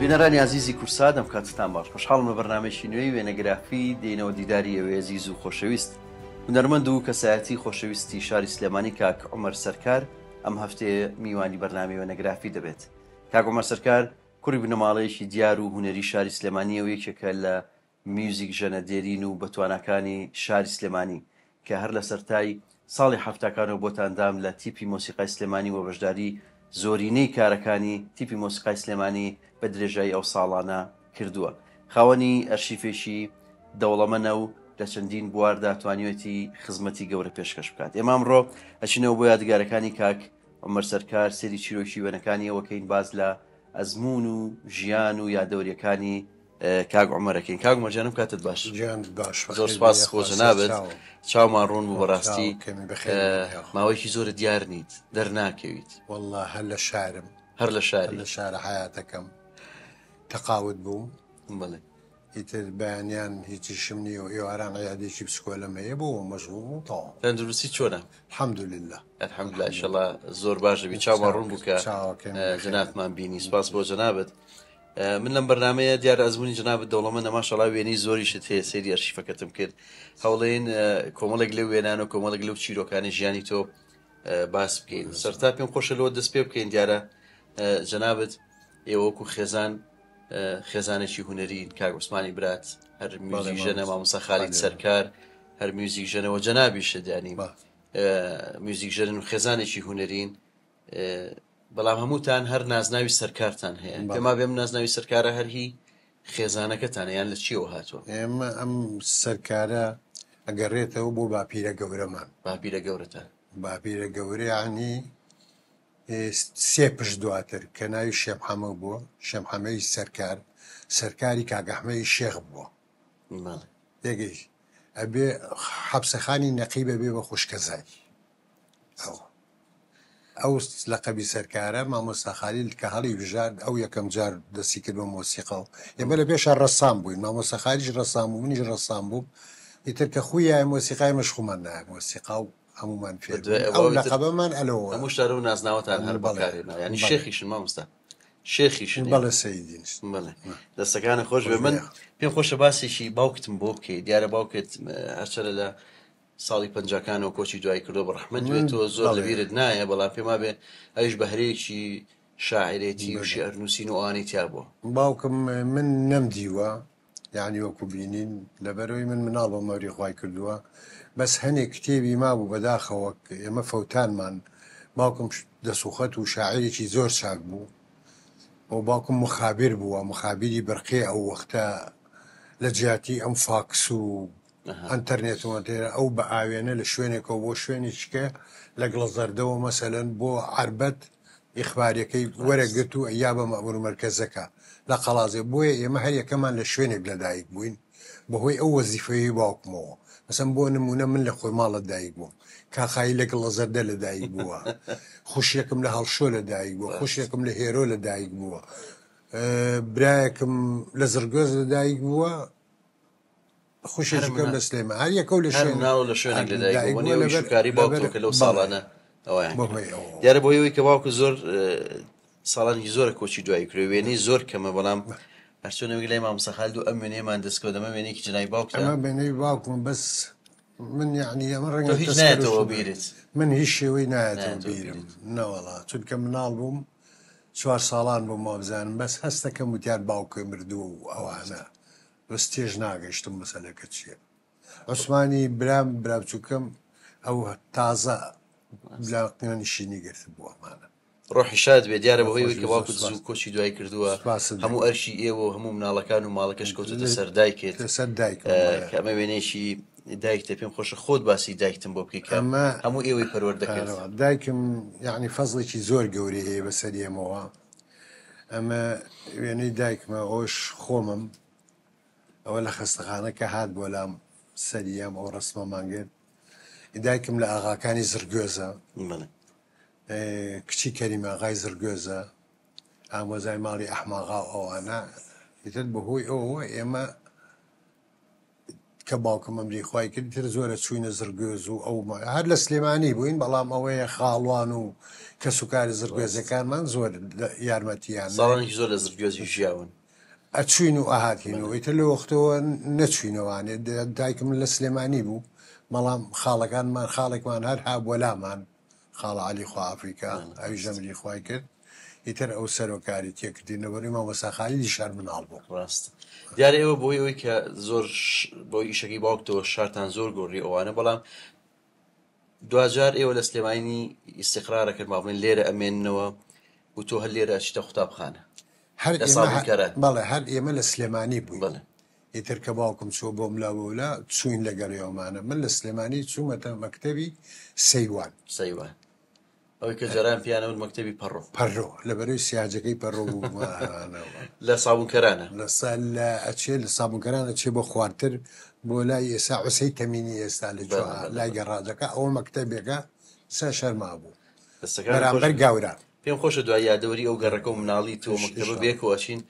بینەرانی عزیزی کورسا دەم کاتتان باش خۆشحاڵم لە بەرنامەیەکی نوێی وێنەگرافی دێنەوە دیداری ئەوێ عزیز و خۆشەویست هونەرمەند و کەسایەتی خۆشەویستی شاری سلێمانی کاک عومەر سەرکار ئەم هەفتەیە میوانی بەرنامەی وێنەگرافی دەبێت. کاک عومەر سەرکار کوڕی بنەماڵەیەکی دیار و هونەری شاری سلێمانی و یەکێکە لە میوزیک ژەنەدێرین و بەتوانەکانی شاری سلێمانی کە هەر لە سەرتای ساڵی هەفتەکانەوە بۆتاندام لە تیپی مۆسیقای سلێمانی و بەشداری زۆرینەی کارەکانی تیپی مۆسیقای سلێمانی بە درێژایی ئەو ساڵانە کردووە. خاوەنی ئەرشیفێکی دەوڵەمەنە و لە چەندین بواردا توانیوەتی خزمەتی گەورە پێشکەش بکات. ئێمە ئەمڕۆ ئەچینەوە بۆ یادگارەکانی کاک عومەر سەرکار سەری چیرۆکی وێنەکانی ئەوەکەین باز لە ئەزمون و ژیان و یادەوریەکانی کاک عومەرەکەین. کاک عومەر جانم کاتت باش. زۆر سپاس خۆ جەنابەت. چاومان ڕوون بوو بەڕاستی ماوەیەکی زۆر دیار نیت دەرناکەویت. والله هەر لە شارم هەر لە شاری لە شارە حیاتەکەم تەقاوت بووم. بڵێ ئیتر بەیانیان هیچی شم نیە و ئێواران عیادێکی بسکۆلەم هەیە بۆ مەژغوڵ و تەواو. تەندروستی چۆنە؟ الحەمدولله الحەمدولله ئینشەڵا زۆر باشە بی چاومان ڕوون بوو کە جەنابمان بینی. سپاس بۆ جەنابەت. من لەم بەرنامەیە دیارە ئەزموونی جەنابەت دەوڵەمەندە ماشەڵا وێنەی زۆریشت هەیە سەیری ئەرشیفەکەتم کرد. هەوڵێن کۆمەڵێک لەو وێنان و کۆمەڵێک لەو چیرۆکانی ژیانی تۆ باس بکەین. سەرتا پێم خۆشە لەوە دەست پێ بکەین دیارە جەنابەت ئێوە وەکو خێزان خێزانێکی هونەری کاک عوسمانی برات هەر میوزیک ژەنە مامۆستا خالید سەرکار هەر میوزیک ژەنەوە جەنابیشت ینی میوزیک ژەنن و خێزانێکی هونەرین بەڵام هەمووتان هەر نازناوی سەرکارتان هەیە. پێما بێم نازناوی سەرکارە هەر هی خێزانەکەتانە یان لە چیەوە هاتووە؟ ئێمە ئەم سەرکارە ئەگەڕێتەوە بۆ باپیرە گەورەمان. باپیرە گەورەتان؟ باپیرە گەورە یعنی سێ پشت دواتر کە ناوی شێمحەمە بووە شێمحەمەی سەرکار سەرکاری کاگەحمەی شێخ بووە. یەکێک ئەبێ حەبسەخانی نەقیب بێ بە خوشکەزای ئەو لەقەبی سەرکارە مامۆستا خالیل کە هەڵی بژارد ئەو یەکەم جار دەستی کرد بە مۆسیقا و ئێمە لە پێشە ڕەسام بووین مامۆستا خالیش ڕەسام بوو منیش ڕەسام بووم ئیتر کە خویای مۆسیقای مەشخومان نایە مۆسیقا و هەمومان فێر ئەو لەقەبەمان ئەلەوە هەموو شار و نازناوەتان هەر بەکارێنا ینی شێخیشن مامۆستا شێخیشن. بەڵێ سەیدین بڵێ دەستەکانە خۆش بێ. من پێم خۆشە باسێکی باوکتم بۆ بکەیت. دیارە باوکت هەرچەرە لە ساڵی پەنجاکانەوە کۆچی دوای کردو بەڕەحمەت بێت تۆ زۆر لەبیرت نایە بەڵام پێما بێ ئەویش بە هەرەیەکی شاعرێتی و شێعرنووسین و ئەوانەی تیا بووە. باوکم من نەمدیوە یعنی وەکو بینین لەبەرەوەی من مناڵ بە مەوری خوای کردووە بەس هەنێک کتێبی مابوو بەداخەوە ئێمە فەوتانمان باوکم دەسوخەت و شاعرێکی زۆر چاک بوو و باوکم مخابر بووە مخابری بەرقێ ئەو وەختە لە جیاتی ئەم فاکس و ئەنتەرنێتەوە تێرە ئەو بە ئاوێنە لە شوێنێکەوە بۆ شوێنێککە لە گڵەزەردەوە مەسەلەن بۆ عربەت ئیخبارەکەی وەرەگرت و ئەیا بە مەبور مرکزەکە لە قەڵازێ بۆیە ئێمە هەر یەکەمان لە شوێنێک لەدایک بووین بەهۆی ئەو وەزیفەیە باوکمەوە. مەسەن بۆ نمونە من لە خۆی ماڵە دایک بووم کاخایی لە گڵەزەردە لە دایک بووە خوشیەکەم لە هەڵشۆ لە دایک بووە خوشیەکەم لە هێرۆ لە دایک بووە برایەکم لە زرگۆز لە دایک بووە خوشێکم لە سلێمە هەر یەکە لە شوێنێک لەدایک بوو شکاری باوکە لەو ساڵانە دیارە بۆ هەوەی کە باوکە زۆر ساڵانی زۆرە کۆچی دوای کرێ وێنەی زۆر کەمە بەڵام هەرچۆنەوەی لای مامۆستا خالید و ئەم وێنەیەمان دەستکەوت دەمە وێنەیەکی جنای باوکتە ئەمە وێنەی باوکم بەس من یعنی ئەمە ڕەنگە هیچ نایەتەوە بیرت من هیچ شێوەی نایەتەوە بیرم نەوەڵا چونکە مناڵ بووم 4 ساڵان بووم مابزانم بەس هەستەکەم وتیان باوکێ مردووە و ئەوانە بەس تێژ ناگەشتم مەسەلەکە چییە. عوسمانی برام برابچووکەم ئەو تازە نشینی گرت بووەمانە ڕۆحی شاد بێ دیارە بەهۆی کە باوکت زوو کۆچی دوای کردووە هەموو ئەرشی ئێوە هەموو مناڵەکان و ماڵەکەش کەوتوتە سەر دایکێت کە ئەمە وێنەیەکی دایکتە پێم خۆشە خۆت باسی دایکتم بۆ بکەیت هەموو ئێوەی پەروەردەکرد. دایکم یعنی فەزڵێکی زۆر گەورەی هەیە بەسەر ئێمەوە ئەمە وێنەی دایکمە ئەوش خۆمم ئەوە لە خەستەخانەکە هات بۆ لام سەریام ئەو ڕسمەمان کرد دایکم لە ئاغاکانی زرگۆزە کچی کەریمە ئاغای زرگۆزە ئامۆزای ماڵی ئەحماغا ئەوانە ئیتر بەهۆی ئەوە ئێمە کە باوکم ئەمری خوای کرد تر زۆرە چوینە زرگێز و ئەو هەر لە سلێمانی بووین بەڵام ئەوەیە خاڵوان و کە سوکاری زرگێزەکانمان زۆر یارمەتیان ساڵانێکی زۆر لە زرگێزی ژیاون ئەچوین و ئاهاتینەوە ئیتر لە وەختەوە نەچوینەوانێت دایکم لە سلێمانی بوو بەڵام خاڵەکانمان خاڵێکمان هەر هابووەلامان خاڵە عەلی خوافریکا ئەوی ژەمری خوای کرد ئیتر ئەو سەرۆکاری تێکردینەوەری مامۆستا خالیدی شار مناڵ بوو ڕاست دیارە ئێوە بۆی ئەوەی کە زۆر بۆی ئیشەکەی باوکتەوە شارتان زۆر گۆڕی ئەوانە بەڵام دوجار ئێوە لە سلێمانی ئیستیقرارە کرد ماڵێن لێرە ئەمێننەوە و تۆ هەر لێرە ئەچیتە قوتابخانە بەڵێ هەر ئێمە لە سلێمانی بووین ئیتر کە باوکم چۆ بۆ ملاوەولا چوین لەگەڵێوەمانە من لە سلێمانی چوومەتە مەکتەبی سەیوان ئەوەی کە جەران پیانەوە مەکتەبی پەڕۆ لەبەرەوەی سیاجەکەی پەڕۆ لە سابونکەرانە لە ئەچێ لە سابونکەران ئەچێ بۆ خواردتر بۆ لای ئێستا عوسەی تەمینی ئێستا لە لای گەڕاجەکە ئەوە مەکتەبێکە سە شەرما بوو بەرامبەر گاورە پێم خۆشە دوای یادەوەری ئەو گەڕەکە و مناڵی تۆ مەکتەبە بێکەوە چین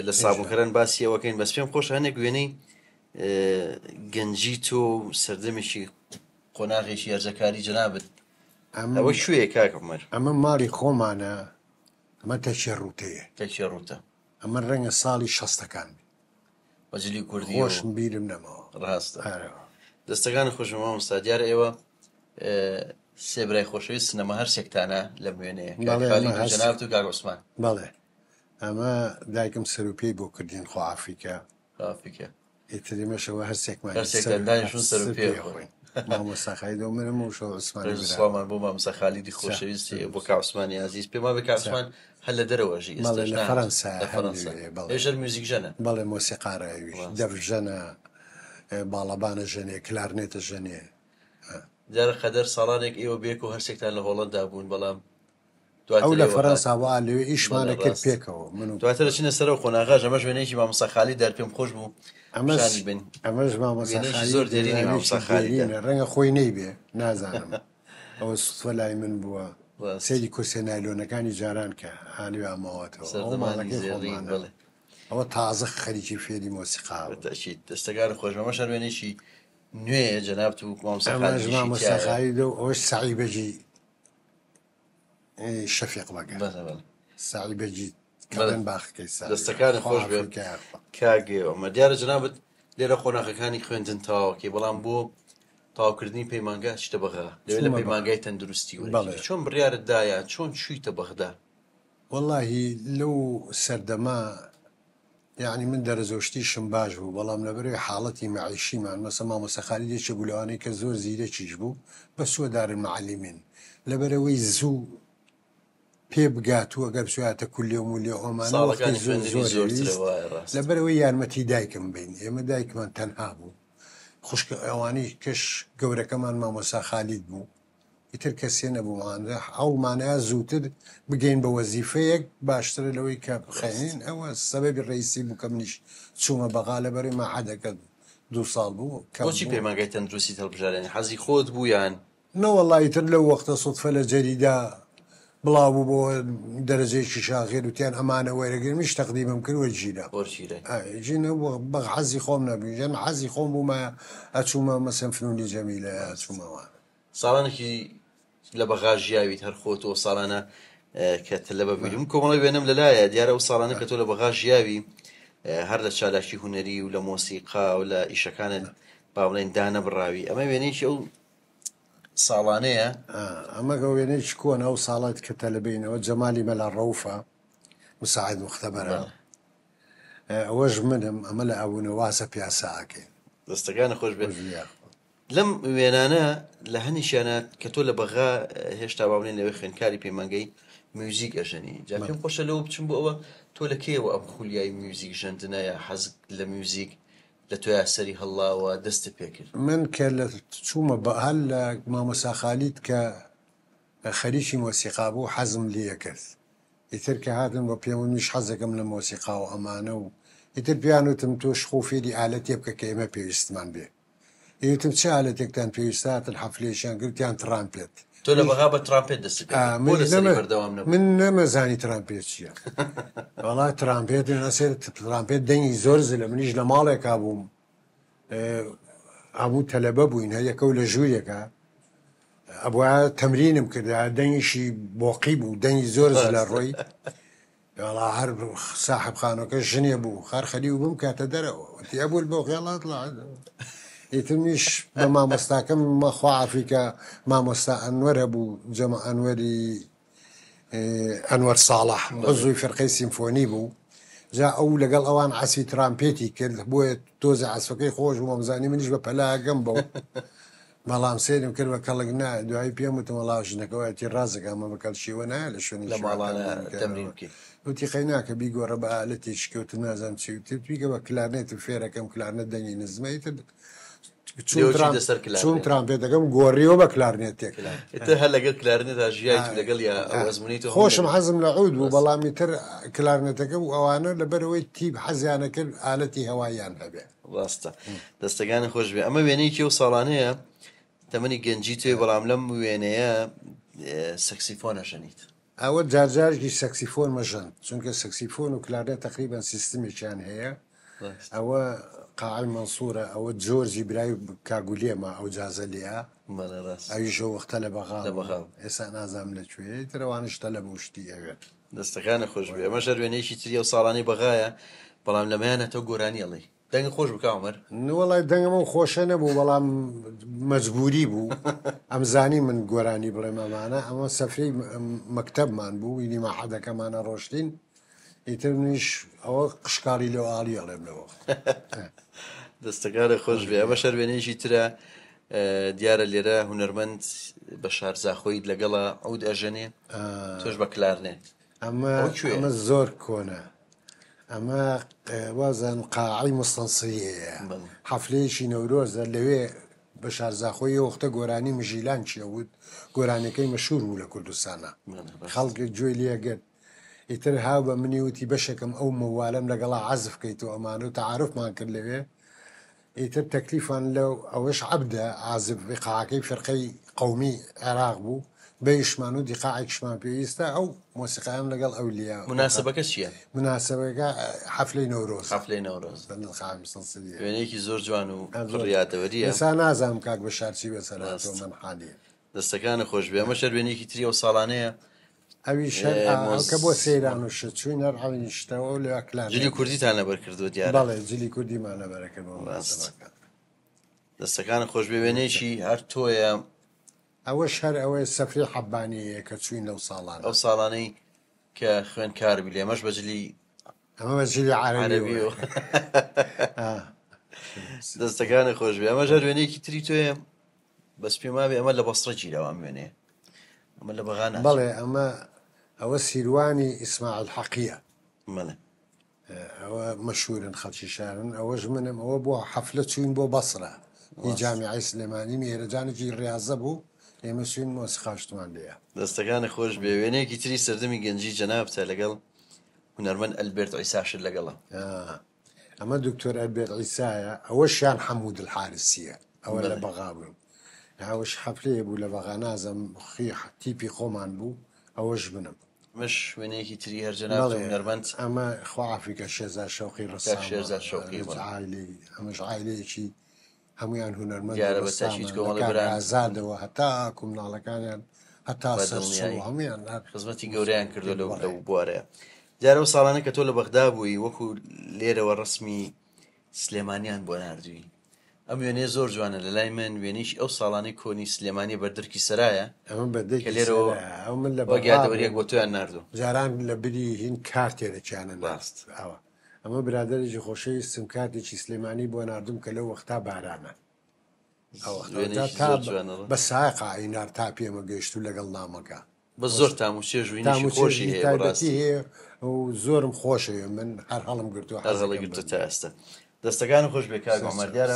لە سابونکەران باسی ئەوەکەین بەس پێم خۆش هەنێک وێنەی گەنجی تۆ سەردەمێکی قۆناغێکی هەرجەکاری جەنابەت ئەوە شوێ کاک عومەر ئەمە ماڵی خۆمانە ئەمە تەچێ ڕوتەیە تەچێ ڕوتە ئەمە ڕەنگە ساڵی شەستەکان وەجلی کوردی خۆشم بیرم نەمەوە ڕاستە دەستەکانی خۆشم مامۆستا دیارە ئێوە سێ برای خۆشەویست سنەما هەر سێکتانە لە موێنەیە جەناب و کاک عوسمان بەڵێ ئەمە دایکم سەرروپێی بۆ کردین خۆ ئافریکا ئیتریمەشەوە هەر سێکمان سێکدانشون سەرروپێ خۆین مامۆستا خالیدەوە منم و شەو عوسمانی سڵامان بۆ مامۆستا خالیدی خۆشەویستی بۆ کاک عوسمانی عەزیز پێما بێ کاک عوسمان هەر لە دەرەوەژی لە فەرەنسا ێژەر موزیکژەنە بەڵێ مۆسیقارەوی دەڤژەنە باڵەبانە ژەنێ کلارنێتە ژەنێ جارە قەدەر ساڵانێک ئێوە بێک و هەرسێکتان لە هۆڵەندا بوون بەڵام ئەو لە فەرەنساوە لێوێ ئیشمانە کرد پێکەوە من دواتر چینە سەرەوە خۆناغاژ ئەمەش وێنەیەکی مامۆستا خالی دەر پێم خۆش بوو ئەمەش مامۆستا زۆر دێرینی مامۆستا خالیدە ڕەنگە خۆی نەیبێ نازانم ئەوە سوتفە لای من بووە سەیری کورسێ نایلۆنەکانی جاران کە هانوێ ئاماوەتەوە ئەوە تازە خەریکی فێری مۆسیقاوە دەستەکان خۆش ئەمەش وێنێکی نوێ جەناب و مامۆستا خالیدە ئەوەش سەعیبەجی شەفیق بەگە سەعیبەجی دەستەکان خۆش بێ کاگێەوە دیارە جەنابەت لێرە خۆناغەکانی خوێندن تاواکێ بەڵام بۆ تاواکردنی پەیمانگا شتە بەغا لەوێت لە پەیمانگای تەندروستی چۆن بڕیارت دایە چۆن چوویتە بەغدا وەڵاهی لەو سەردەما یعنی من دەرەزۆشتیشم باش بوو بەڵام لەبەرەوەی حاڵەتی مەعیشیمان مەسە مامۆستا خالیدێکی بوو لەوانەی کە زۆر زیرەکیش بوو بە سوودارن معەلیمین لەبەرەوەی زوو پێ بگات و ئەگەر بچواتە کولیە و مولیە ئۆمانە لەبەرەوەی یارمەتی دایکم بین ئێمە دایکمان تەنها بوو خوشکە ئەوانی کەش گەورەکەمان مامۆستا خالید بوو ئیتر کەسێ نەبوومانە هەوڵمانەیە زووتر بگەین بە وەزیفەیەک باشترە لەوەی کە بخەین ئەوە سەبەبی ڕئیسی بوو کە منیش چوومە بەغا لەبەرەوەی مەعهەدەکە 2 ساڵ بوو بۆچی پەیمانگای تەندروستی هەڵبژارێنی حەزی خۆت بوو یان نەوەڵڵی تر لەو وەختە سوتفە لە جەریدا بڵاو بوو بۆ دەرەجەیەکی شاغێر وتیان ئەمانە وەرەگرمیش تەقدیمم کردوە ژینە بە حەزی خۆم نەبیژەن حەزی خۆم بوومە ئەچوومە مەسەن فنونی جەمیلە ئەچوومەوە ساڵانێکی لە بەغا ژیاویت هەر خۆتەوە ساڵانە کە لە بەبیرم کۆمەڵی وێنم لەلایە دیارە و ساڵانە کە تۆ لە بەغا ژیاوی هەر لە چالاکی هوەری و لە مۆسیقا و لە ئیشەکانت با بڵێن دانە بڕاوی ئەمە وێنەیەکی ئەو ساڵانەیە ئەمە وێنەیەکی کۆنە ئەو ساڵات کە تەلەبینەوە جەمالی مەلا ڕەوفە مساعد مختبەرە ئەوەش منم ئەمە لە ئەوونە واسە پیاساکەین دەستەکانە خۆش بێت لەم وێنانە لە هەنیشیانە کە تۆ لە بەغا هێشتا با بڵێن لەوەی خوێندکاری پەیمانگەی میوزیک ئەژەنی جا پێم خۆشە لەوە بچم بۆ ئەوە تۆ لە کێوە ئەم خولیای میوزیک ژەندنایە حەزت لە میوزیک لە تۆ یاسەری هەڵاوە دەستە پێکرد من کە لە چوومە هەر لە مامۆستا خالید کە خەریکی مۆسیقا بوو حەزم لێ کرد ئیتر کە هاتم بۆ پێم ویش حەزەکەم لە مۆسیقا و ئەمانە و ئیتر پیانوتم تۆش خۆ فێری ئالەتێ بکە کە ئێمە پێویستمان بێ ئێتم چه ئالەتێکتان پێویستاتن حەفلێشیان گرتیان ترامپێت تۆ لە بەغا بە ترامپێت دەست من نەمەزانی ترامپێت چییە وەڵا ترامپێت نەسێت ترامپێت دەنگی زۆر زلە منیش لە ماڵێکا بووم هەموو تەلەبە بووین هەیەکە و لە ژوورێکە ئەبووە تەمرینم کردا دەنگیشی بۆقی بوو دەنگی زۆر لە ڕۆی وڵا هەر ساحب خانەکە ژنێ بوو خەرخەلی و بم کاتە دەرەوە وتی ئەبوو بۆ خێڵات ئیترمیش بە مامۆستاکەم مەخوا ئافریکا مامۆستا ئەنوەرە بوو جەمە ئەنوەری ئەنوەر ساڵح عزووی فەرقەی سیمفۆنی بوو جا ئەو لەگەڵ ئەوان عسی ترامپێتی کرد بۆیە تۆزە عسفەکەی خۆش و مەمزانی منیش بە پەلاگەم بەو بەڵام سێرم کرد بە کەڵک نا دوایی پێم وتم وەڵاو ژنەکەەتی ڕازەکە ئەمە بەکەل شیوە نایە لە شوێنی لە ماڵانە تەمرین بکەی وتی خەیناکە بیگۆڕە بە ئالەتی شکەوت نازانم چی بیگە بە کلارنێت و فێرەکەم کلارنە دەنگی نزمەیتر چون ترامپێتەکەم گۆڕیەوە بە کلارنێتێک هەر لەگەڵ کلارنێت لەگەڵ ئەوەزمونی خۆشم حەزم لە عود بوو بەڵامی تر کلارنێتەکە و ئەوانە لەبەرەوەی تیب حەزیانە کرد ئالەتی هەواییان هەبێ ڕاستە دەستەکانی خۆش بێ ئەمە وێنەیەکی و ساڵانەیە تەمەنی گەنجی توێ بەڵام لەم وێنەیە سەکسیفۆنە ژەنیت ئەوە جارجارێکی سەکسیفۆن مەژەن چونکە سەکسیفۆن و کلارنێت تقریبان سیستمێکیان هەیە ئەوە قاعی منسوورە ئەوە جۆرجی برای کاگولێمە ئەو جازە لێە ئەویشە وەختە لە بەغاڵ ئێستا نازام لەکوێ ترەوانشتە لە بوشتی ئەوێت دەستەکانە خۆش بێ ئەمە ژەروێنەیەکی تریە و ساڵانی بەغایە بەڵام لەمایانە تۆ گۆرانیەڵی دەنگ خۆش بکەمەر وڵای دەنگەمە خۆشە نەبوو بەڵام مەجبوری بوو ئەمزانی من گۆرانی بڵێ مەمانە ئەمە سەفرەی مەکتەبمان بوو وینی ماحەدەکەمانە ڕۆشتین ئیتر نیش ئەوە قشکاری لەو ئاڵی ئەڵێم لەوە دەستەکانە خۆش بێ ئەمە شەروێنەیەکی ترە دیارە لێرە هونەرمەند بە شارزاخۆیت لەگەڵە ئەود ئەژەنێ تۆش بە کلارنێت ئەمە زۆر کۆنە ئەمە وازان قاعی مستەنسیەیە حەفلەیەکی نەورۆزە لەوێ بە شارزاخۆی وەختە گۆرانی مژیلان چیەوت گۆرانەکەی مەشهور بوو لە کوردستانە خەڵکی گوێی لێگرت ئیتر هاو بە منی وتی بەشێکم ئەو مەوالەم لەگەڵا عەزف بکەیت و ئەمانە و تەعارفمان کرد لەوێ ئیتر تەکلیفان لەو ئەوەش عەبدە عازف قاعەکەی فەرقەی قەومی عێراق بوو بەیشمان و دیقاعێکشمان پێویستە ئەو مۆسیقایم لەگەڵ ئەولیا مناسبەکە چییە؟ مناسبەکە حەفلەی نەورۆز حەفلەی نەورۆز وێنەیەکی زۆر جوان و ڕیاتەوەریە ئێستا نازانم کاک بە شارچی بەسەراتەوە من حالیە دەستەکانە خۆش بێ ئەمە شەروێنێکی تری و ساڵانەیە ئەوی کە بۆ سەیران و شت چووینە ڕاوینیشتەوە و لێ کلان جلی کوردیتان لەبەر کردووە دیارە بەڵێ جلی کوردیمان لەبەرەکردەوە دەستەکانە خۆش بێ وێنەیەکی هەر تۆیە ئەوەش هەر ئەوەی سەفری حەبانیەیە کە چوین لەو ساڵانە ئەو ساڵانەی کە خوێن کاربی لێ ئەمەش بەجلی ئەمە بەجلی عەرەبی و دەستەکانە خۆش بێ ئەمە ژەر وێنەیەکی تری تۆیە بەس پێم وابێ ئەمە لە بەسترە گیرەوە وێنێ ئەمە لە بەغانە بەڵێ ئەوە سیروانی ئیسماعیل حەقیە ئەوە مەشهورن خەڵکی شارن ئەوەش منم ئەوە بۆ حەفلە چوین بۆ بەسرە هی جامیعەی سلێمانی میێرەجانێکی ڕاضە بوو ئێمە چوین مۆسیقاشتمان لێیە دەستەکانە خۆش بێ وێنەیەکی تری سەردەمی گەنجی جەنابتە لەگەڵ هونەرمەند ئەلبێرت عیساشر لەگەڵە ئەمە دکتۆر ئەلبێرت عیسایە ئەوەشیان حەمود الحارسیە ئەوە لە بەغا بوون هاوش حەفلەیە بوو لە بەغا نازم تیپی خۆمان بوو ئەوەش بنم مش وێنەیەکی تری هەر جەناب هونەرمەند ئەمە خواعافریکە شێزار شەوقی ڕسام شێزار شەوقی ئەمەش عایلەیەکی هەمویان هونەرمەند ئازادەوە هەتا کومناڵەکانیان هەتا هەمویان خزمەتی گەوریان کردو لەو بوارەیە جارە و ساڵانە کە تۆ لە بەغدا بووی وەکو لێرەوە ڕسمی سلێمانیان بۆ ناردووی ئەم وێنێ زۆر جوانە لە لای من وێنیش ئەو ساڵانی کۆنی سلێمانی بەردرکی سەرایە ئەمە بەدەی لێرەوە من لە بەگادەوەریەک بۆ تۆیان ناردوو جاران لە بری هین کارتێرەکیانە باست ئەوە ئەمە برادێکی خۆشەویستم کاتێکی سلێمانی بۆ نردوم کە لەو وەختا بارانە بە ساقا ئینار تا پێمە گەیشت و لەگەڵ نامەکە بە زۆر تاموچێژوینی خۆشی هەیە و زۆرم خۆشەوێ من هەر هەڵم گرتووە هەڵی گرتو تا ئێستا دەستەکان خۆش بێ کارمەردیارە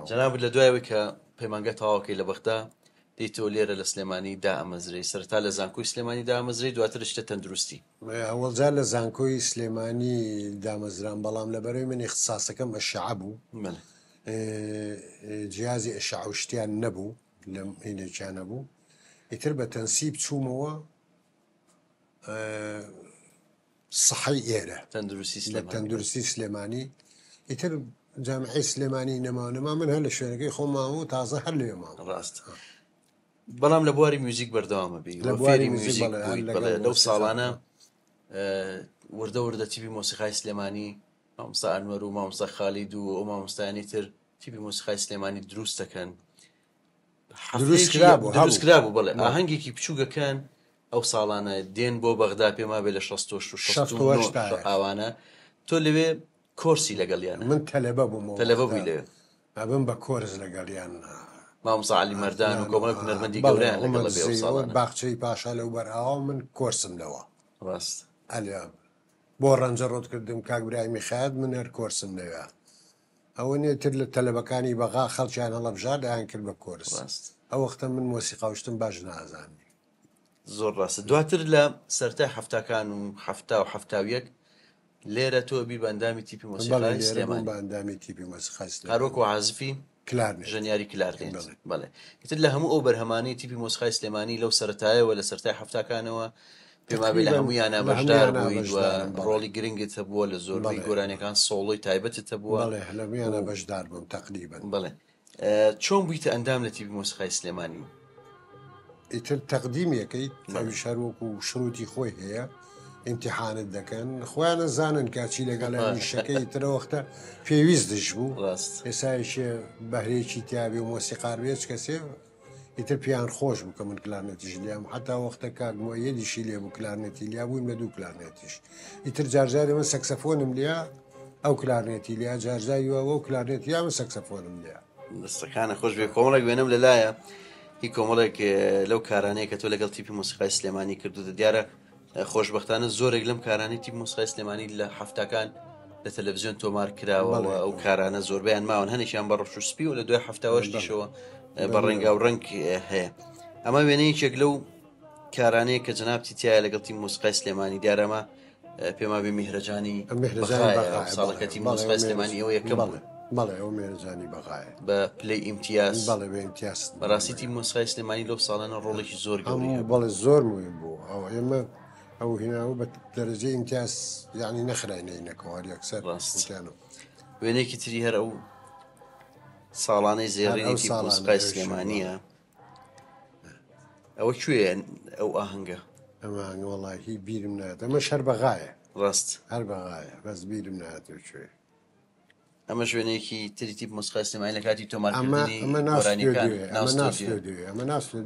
جەناب لە دوایەوەی کە پەیمانگە تەواوکەی لە بەغدا دیتەوە لێرە لە سلێمانی دائەمەزرەی سەرتا لە زانکۆی سلێمانی دامەزرەی دواتر شتە تەندروستی ئەوەڵجار لە زانکۆی سلێمانی دامەزران بەڵام لەبەرەوەی من اختصاسەکەم ئەشعە بوو جیازی ئەشعە و شتیان نەبوو لەم هینێکیان نەبوو ئیتر بە تەنسیب چوومەوە سەحەی ئێرە تەندروستی سلێمانی ئیتر جامعی سلێمانی نەماونەما من هەر لە شوێنەکەی خۆمام و تازە هەر لێ مام ڕاست بەڵام لە بواری میوزیک بەردەوامە بی فێری میوزیک بڵێ لەو ساڵانە وردە وردە تیپی مۆسیقای سلێمانی مامۆستا ئەنوەر و مامۆستا خالید و ئەو مامۆستایانی تر تیپی مۆسیقای سلێمانی دروست دەکەن دروست کرابوو بڵێ ئاهەنگێکی بچووگەکەن ئەو ساڵانە دێن بۆ بەغدا پێما بێ لە 16 ئاوانە تۆ لەوێ کۆرسی لەگەڵیانە من تەلەبە بووم تەلەبە بووی لەوێ ئەبم بە کۆرس لەگەڵیان مامۆستا عەلی مەردان و کۆمەڵێک هونەرمەندی گەورەیان لەگەڵ بێ ئەو ساڵانە باخچەی پاشا لەو بەرئاوا من کۆرسم لەوە ڕاست ئەلیا بۆ ڕەنجە ڕۆت کردم کاک برایمی خایەت من هەر کۆرسم لەوێ ئەوە نێتر لە تەلەبەکانی بەغا خەڵکیان هەڵەبژار دایان کرد بە کۆرس ئەو وەختە من مۆسیقاوشتم باش نازانی زۆر ڕاستە دواتر لە سەرەتای هەفتاکان و هەفتا و هەفتاویەک لێرە تۆ بیر بەندامی تیپی مۆسیقای سلێمانی بەندامی تیپی مۆسیقای سلێمانی هەروەکو عازفی ژەنیاری کلارنێت بەڵێ ئیتر لە هەموو ئەو بەرهەمانی تیپی مۆسیقای سلێمانی لەو سەرەتایەوە لە سەرەتای هەفتاکانەوە پێما بێ لە هەموویانە بەشدار بووی ڕۆڵی گرنگت هەبووە لە زۆربەی گۆرانیەکان سۆڵۆی تایبەتت هەبووە لەمیانە بەشدار بووم تەقریبەن بڵێ چۆن بوویتە ئەندام لە تیپی مۆسیقای سلێمانی ئیتر تەقدیمەکەی ئەویش هەروەکو شروتی خۆی هەیە ئیمتیحانت دەکەن خۆیانە زانن کاچی لەگەڵ نیشەکەی ترەوەختە پێویستش بوو ئێسایشێ بەهرێکی تیابی و مۆسیقار بێت کەسێ ئیتر پیان خۆش بوو کە من کلارنێتیش لیام حتا وەختە کاگمۆیەدیشی لێ بوو کلارنێتی لیا بووی مە دوو کلارنێتیش ئیتر جارجاری من سەکسەفۆنم لیا ئەو کلارنێتی لیا جارجاریوە ئەو کلارنێتی یا من سەکسەفۆنم لیا دەستەکانە خۆش بێ کۆمەڵێک وێنم لەلایە هی کۆمەڵێک لەو کارانەیە کە تۆ لەگەڵ تیپی مۆسیقای سلێمانی کردوتە دیارە خۆشبەختانە زۆرێک لەم کارانەی تیپی مۆسیقای سلێمانی لە هەفتاکان لە تەلەڤیزیۆن تۆمار کراوەوە ئەو کارانە زۆربیان ماون هەنێکیان بە ڕەش و سپی و لە دوای هەفتاوەشتیشەوە بە ڕێنگا و ڕەنگ هەیە ئەمە وێنەیەکێک لەو کارانەیە کە جەنابتی تایە لەگەڵ تیپی مۆسیقای سلێمانی دیارەمە پێما بێ میهرەجانی ساڵەکەتی مۆسیقای سلێمانی ئەوە یەکەم بوو بەڵێ ئەو مێرەجانی بەغایە بە پلەی ئیمتیاز بەڵێ بە ئیمتیاز بەڕاستی تیپی مۆسیقای سلێمانی لەو ساڵانە ڕۆڵێکی زۆر گەورەی بەڵێ زۆر مهم بوو ئەو ئێمە ئەو هیناوە بە دەرەجەی ئیمتیاز یعنی نەخراینەوە یەکسەر ڕاستیانە وێنێکی تری هەر ئەو ساڵانەی زێڕینی تیپی مۆسیقای سلێمانیە ئەوە کوێ ئەو ئاهەنگە ئەمانگە وەڵاهی بیرم نایێت ئەمە شەر بەغایە ڕاست هەر بەغایە بەس بیرم نایێتەوە کوێ ئەمە شوێنێکی تری تیپ مۆسیقای سلێمانی لە کاتی تۆمارکردنی گۆرانیەکان ئەمە ناستێ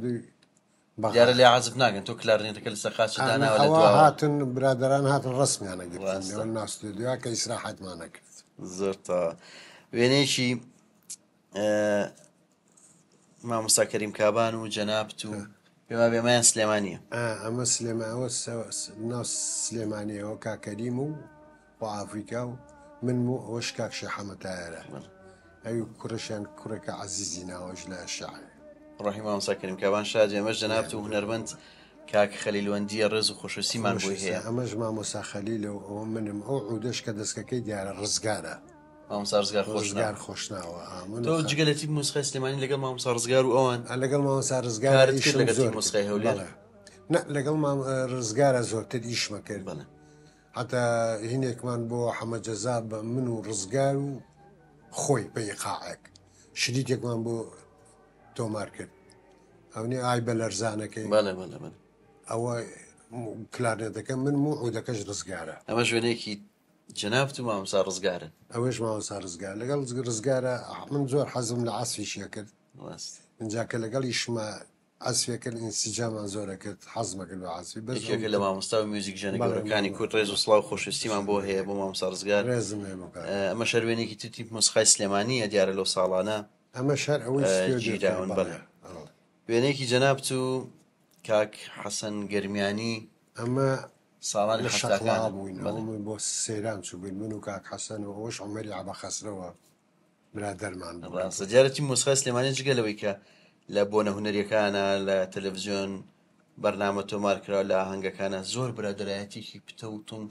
دیارە لێ عازف ناگەن تۆ کلارنێتەکە لەسەر خاچی داناوە لە دوا هاتن برادران هاتن ڕسمیانە گرتن ناستێ دویا کە ئیسراحەتمانە کرد زۆر تا وێنەیەکی مامۆستا کەریم کابان و جەنابت و پێما بێمایان سلێمانیە ئەمە سلێمانەوە ناو سلێمانیەوە کاکەریم و ئافریکا و من و ئەوەش کاکشە حەمەتایەرە ئەوی کوڕەشیان کوڕێکە عەزیزی ناوەش لە شەعر ڕۆحی مامۆستا کەریم کابان شاد ئێمەش جەنابت و هونەرمەند کاک خەلیلوەندیە ڕێز و خۆشەویستیمان بۆی هەیە ئەمەش مامۆستا خەلیلەوە ئەوە منم ئەو عودەش کە دەستکەکەی دیارە ڕزگارە مامۆستا ڕزگار خۆشناوە تۆ جگە لە تیپ مۆسیقای سلێمانی لەگەڵ مامۆستا ڕزگار و ئەوان لەگەڵ مامۆستا ڕزگار مۆسیقای هەولێر لەگەڵ ڕزگارە زۆرتر ئیشمە کرد حتا هینێکمان بۆ حەمەجەزا بە من و ڕزگار و خۆی بە یقاعێک شریکێکمان بۆ تۆمار کرد ئەونی ئای بە لەرزانەکەی ئەوە کلارنێتەکە من و عودەکەش ڕزگارە ئەمە شوێنێکی جەنابت و مامۆستا ڕزگارن ئەوەش مامۆستا ڕزگار لەگەڵ ڕزگارە من زۆر حەزم لە عەسفیشیە کرد اینجاکە لەگەڵ ئیشمە عەسفێکرد ئینسیجامان زۆرە کرد حەزمەکرد بە عەسفی بەشێکە لە مامۆستا و میوزیک ژەنە گەورەکانی کورد ڕێز و سڵاو خۆشەویستیمان بۆ هەیە بۆ مامۆستا ڕزگار ئەمە شەروێنێکی تیپ مۆسیقای سلێمانیە دیارە لەو ساڵانە ئەمە شەر ئەوەی گیراون بڵێ وێنێکی جەنابت و کاک حەسەن گەرمیانی ئەمە ساڵانی شەقڵا بووین بۆ سەیران چوو بووین من و کاک حەسەن و ئەوەش عومەری عەبەخەسرەوە برادەرمان ڕاستە دیارەتی مۆسیقای سلێمانی جگە لەوەی کە لە بۆنە هونەریەکانە لە تەلەڤیزیۆن بەرنامە تۆمار کراوە لە ئاهەنگەکانە زۆر برادەرایەتێکی پتە و تونگ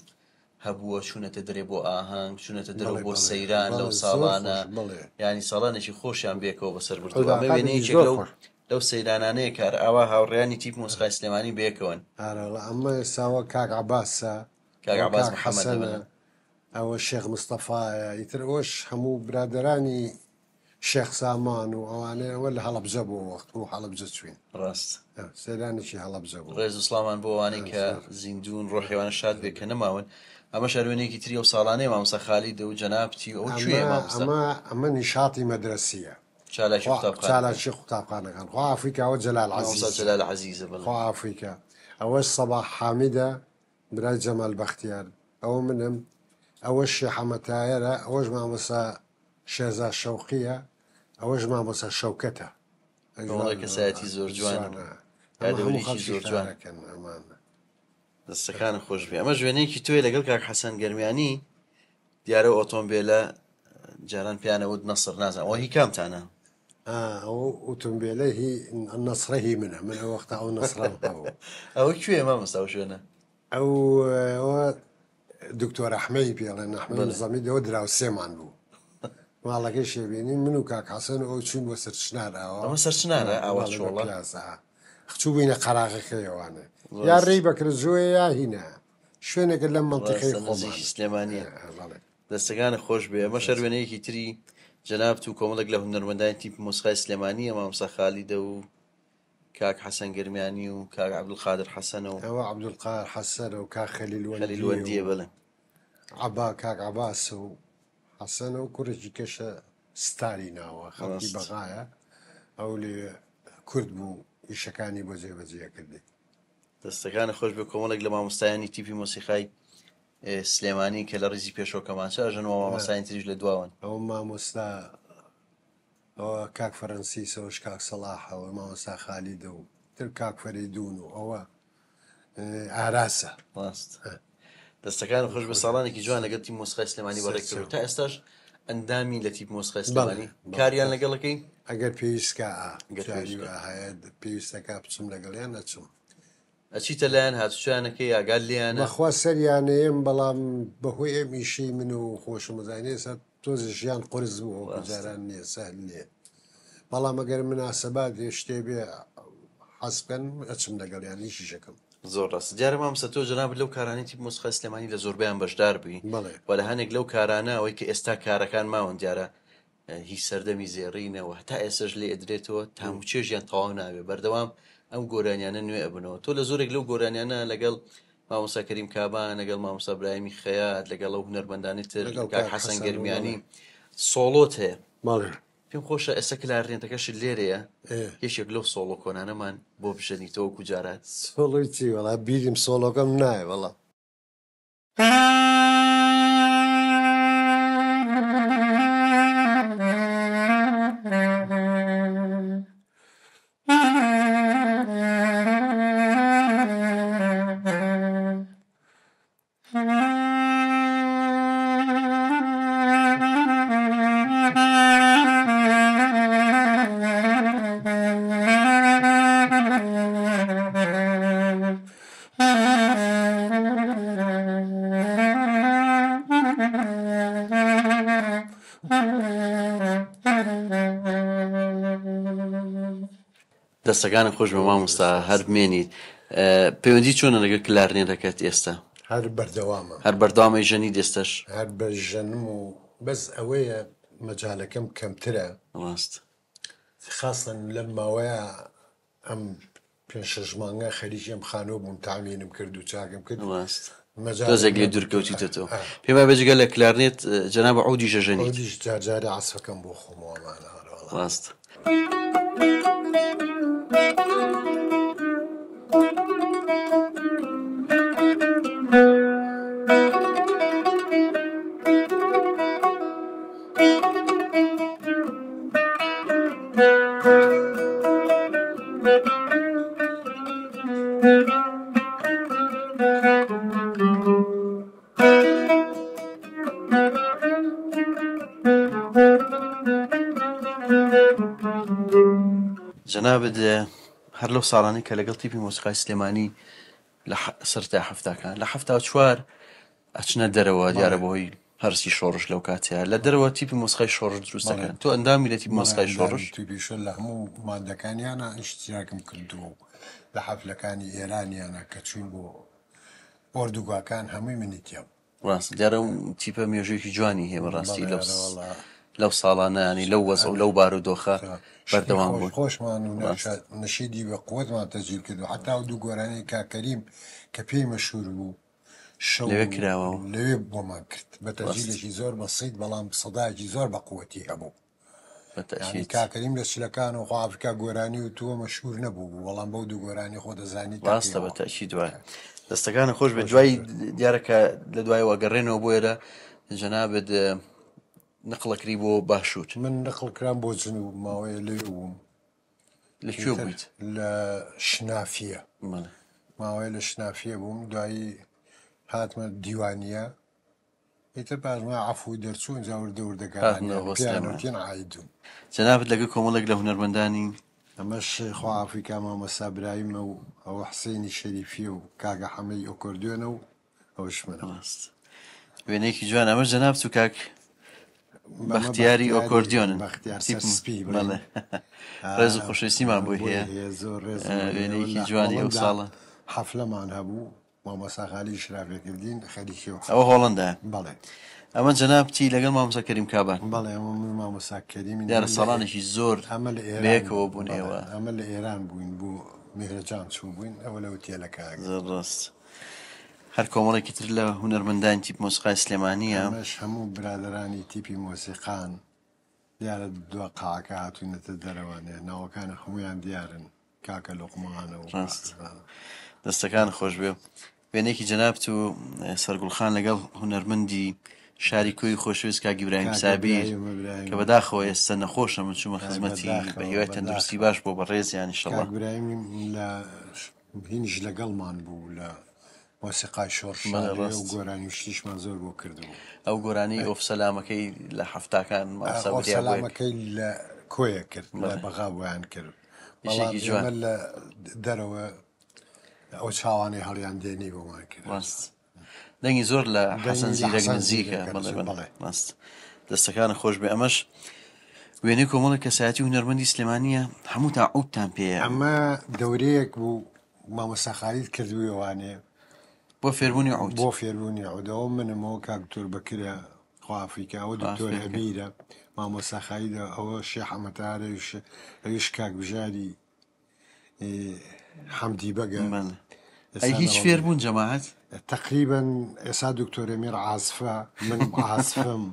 هەبووە چوونەتە دەرێ بۆ ئاهەنگ چوونەتە دەرەوە بۆ سەیران لەو ساڵانە ینی ساڵانێکی خۆشیان بێکەوە بەسەر بردووە ئەمە وێنەیەکێک لەو سەیرانانەیە کار ئاوا هاوڕێیانی تیپ مۆسیقای سلێمانی بێکەوەن ئەمە ساوە کاک عەباسە کاک عەباس محەممەد ئەوە شێخ مستەفا ئیتر ئەوش هەموو برادرانی شێخ سامان و ئەوانەوە لە هەڵەبجە بۆ وەخت و هەڵەبجە چوین ڕاست سەیرانێکی هەڵەبجە بوو ڕێز و سڵامان بۆ ئەوانەی کە زیندون ڕۆحێوانە شاد بێ کە نەماون ئەمە شەروێنێکی تری و ساڵانەیە مامۆستا خالیدە و جەنابتی ئەو کوێ مامۆستا ئەمە نیشاتی مەدرسیە چالاکی قوتابخانەکان خوا ئافریکاوە جەلال عەزیزە خوا ئافریکا ئەوەش سەباح حامیدە برای جەمال بەختیار ئەوە منم ئەوەش شێحەمەتایەرە ئەوەش مامۆستا شێرزاد شەوقیە ئەوەش مامۆستا شەوکەتە کەسایەتی زۆر جوانە یادەوەریکی زۆر جوانەکەن ئەمانە دەستەکان خۆش بێ ئەمە ژوێنەیەکی توێ لەگەڵ کاک حەسەن گەرمیانی دیارە ئۆتۆمبیلە جاران پیانەوت نەسڕ نازان ئەوە هی کامتانە ئەو ئۆتۆمبیلە هی نەسڕە هی منە من ئەو وەختە ئەو نەسڕم ئەوە کوێ مامۆستا ئەو شوێنە ئەوە دکتۆر ئەحمەدی پێڵێن ئەحمەد زەمیدەوە دراو سێمان بوو ماڵەکەی شێبێنی من و کاک حەسەن ئەو چوین بۆ سەرچنارەوە ئەمە سەرچنارە ئاوا چۆڵە خچوو بووینە قەراغەکەیەوانە یا ڕێی بەکرد زۆی یا هینە شوێنێکە لەم منتیقی خۆزیشی سلێمانیە دەستەکانە خۆش بێ ئەمە شەروێنەیەکی تری جەنابەت و کۆمەڵێک لە هونەرمەندانی تیپ مۆسیقای سلێمانیە مامۆستا خالیدە و کاک حەسەن گەرمیانی و کاک عەبدولقادر حەسەنەوە ئەوە عەبدولقادر حەسەنە و کاک خەلیلوەندیە بڵێ عەبا کاک عەباسە و حەسەنە و کوڕێکی کەشە ستاری ناوە خەڵکی بەغایە ئەو لێ کورد بوو ئیشەکانی بۆ جێبەجێ کردی دەستەکانە خۆش بێ کۆمەڵێک لە مامۆستایانی تیپی مۆسیقای سلێمانی کە لە ڕیزی پێشۆکەمانچە ئەژەنەوە مامۆستایانی تریش لە دواون ئەو مامۆستا ئەوە کاک فەرەنسیسەوەش کاک سەلاحەوە مامۆستا خالیدە و تر کاک فەریدون و ئەوە ئاراسە ڕاست دەستەکان خۆش بە ساڵانێکی جوان لەگەڵ تیپ مۆسیقای سلێمانی بەڕێکەوە تا ئێستاش ئەندامی لە تیپ مۆسیقای سلێمانی کاریان لەگەڵەکەی ئەگەر پێویستکە هەیە پێویستەکە بچم لەگەڵیان نەچم ئەچیتە لایەن هاتوچیانەکەی ئاگال لیانە بەخوا سەریانەیەم بەڵام بەهۆی ئەم ئیشەی من و خۆشمەزانێسە تۆزی ژیان قرس بوو جاران نییە سەر نییە بەڵام ئەگەر مناسەبات شتێ بێ حەسبکەن ئەچم لەگەڵیان هیچی شەکەم زۆر ڕاست دیارە مامۆستا تۆ جەناب لەو کارانی تیپ مۆسیقای سلێمانی لە زۆربیان بەشدار بووی وە لە هەنێک لەو کارانە ئەوەی کە ئێستا کارەکان ماوەن دیارە هیچ سەردەمی زێڕینەوە هەتا ئێستاش لێ ئەدرێتەوە تاموچێژیان تەواو ناوێ بەردەوام ئەم گۆرانیانە نوێ ئەبنەوە تۆ لە زۆرێک لەو گۆرانیانە لەگەڵ مامۆستا کەریم کابان لەگەڵ مامۆستا برایمی خەیات لەگەڵ ئەو هونەرمەندانی تر کاک حەسەن گەرمیانی سۆڵۆت هەیە پێم خۆشە ئێستا کلارنێتەکەشت لێرەیە یەکێک لەو سۆڵۆ کۆنانەمان بۆ بژەنیتەوە کوجارات سۆڵی چی وەڵا بیریم سۆڵۆکەم نایە وەڵا دەستەکانە خۆش بە مامۆستا هەر بمێنیت پەیوەندی چۆنە لەگەڵ کلارنێتەکەت ئێستا هەر بەردەوامە هەر بەردەوامی ژەنی دێستەش هەر بەژەنم و بەس ئەوەیە مەجالەکەم کەمترە ڕاست خاستن لەم ماوەیە ئەم پێنج شەش مانگە خەریکی ئەم خانۆ بووم تامینم کرد و چاکم کرد ڕاست تۆزێک لێ دوورکەوتیتەوە پێم وایە بەجگە لە کلارنێت جەنابە عەودی ژەژەنیت عەودیش جارجارێ عەسفەکەم بۆ خۆمەوەمانە ڕاست جەنابەت هەر لەو ساڵانەی کە لەگەڵ تیپی مۆسیقای سلێمانی لە سەرتا هەفتاکان لە هەفتا چوار ئەچنە دەرەوە دیارە بەهۆی هەرسی شۆڕش لەو کاتەیە لە دەرەوە تیپی مۆسیقای شۆڕش دروستەکەن تۆ ئەندامی لە تیپی مۆسیقای شۆڕش تیپیشە لە هەموو مادەکانیانە ئیشتراکم کردووە لە حەفلەکانی ئێرانیانە کە چوون بۆ ئۆردوگاکان هەمووی منیتیە ڕاست دیارە تیپە مێژوێکی جوانی هەیە بەڕاستی لەو ساڵانە ینی لەو وەز و لەو بارودۆخە بەردەوام بوو خۆشمان و نەشیدی بە قوتمان تەجیل کردو حتا دوو گۆرانەی کاکەریم کە پێی مەشهور بوو لەوێ کراوە لەوێ بۆمان کرد بە تەجیلێکی زۆر بەسیط بەڵام سەدایکی زۆر بە قووەتی هەبوو کاکەریم لە چلەکان و ئافریقا گۆرانی و تۆ مەشهور نەبوو بەڵام بەو دوو گۆرانی خۆ دەزانی ڕاستە بە تەشی دوای دەستەکانە خۆش بە دوای دیارەکە لە دوای وەگەڕێنەوە بۆ ئێرە جەنابەت نقڵەکری بۆ باشوور من نقڵکرام بۆ جن و ماوەیە لێ بووم لەکوێ بوویت لە شنافیە ماوەیە لە شنافیە بووم دوایی هاتمە دیوانیە ئیتر پاشمە عەفوی دەرچوون جاوردە وردەکانتیان عیدوم جەنابەت لەگەڵ کۆمەڵێک لە هونەرمەندانی ئەمەش خوا ئافریقا مامۆستا برایمە و ئەوە حسێنی شەریفیە و کاگە حەمەی ئۆکۆردیۆنە و ئەوش منە وێنەیەکی جوان ئەمە جەناب و کاک بەختیاری ئۆکۆردیۆنن ڕێز و خۆشەویستیمان بۆی هەیە وێنەیەکی جوانی ئەو ساڵە حەفلەمان هەبوو مامۆستا خالی شرافێکردین خەریکی ئەوە هۆڵەندایە بەڵێ ئەمە جەنابتی لەگەڵ مامۆستا کەریم کابان بەڵێ ئەمە من مامۆستا کەریمی دیارە ساڵانێکی زۆر بەیەکەوە بوون ئێوە ئەمە لە ئێران بووین بوو میهرەجان چوو بووین ئەوە لەو تێلەکە ڕاست هەر کۆمەڵێکی تر لە هونەرمەندانی تیپ مۆسیقای سلێمانیە ئەمەش هەموو برادرانی تیپی مۆسیقان دیارە دووە قاعکە هاتوونەتە دەرەوانێ ناوەکانە هەمویان دیارن کاکە لۆقمانە و ڕاست دەستەکان خۆش بێ وێنێکی جەنابت و سەرگوڵخان لەگەڵ هونەرمەندی شاری کوی خۆشەویست کاک ئیبراهیم سابیر کە بەداخەوە ئێستا نەخۆشە من چوومە خزمەتی بە هیوای تەندروستی باش بۆ بەڕێزیان ئینشەڵڵا کاک ئیبراهیم لە هینیش لەگەڵمان بوو لە مۆسیقای شۆڕشاری و گۆرانی شتیشمان زۆر بۆ کردبوو ئەو گۆرانی ئۆفسەلامەکەی لە حەفتاکان ئۆفسەلامەکەی لە کۆیە کرد لە بەغا بۆیان کرد بەڵام جوان لە دەرەوە ئەو چاوانەی هەڵیان دێنی بۆمان کرد دەنگی زۆر لە حەسەن زیرەک نزیکە ڕاست دەستەکانە خۆش بێ ئەمەش وێنەی کۆمەڵە کەسایەتی و هونەرمەندی سلێمانیە هەموو تا عوبتان پێەیە ئەمە دەورەیەک بوو مامۆستا خالید کردوویەوانێ بۆ فێربوونی عود بۆ فێربوونی عودەوە منمەوە کاک دکتۆر بەکرە خوا ئافریقا ئەوە دکتۆر هەبیرە مامۆستا خالیدە ئەوە شێخ حەمەتارە ئەویش کاک بژاری حەمدی بەگە ئەی هیچ فێربوون جەماعەت تقریبا ئێستا دکتۆرە مێر عازفە من عازفم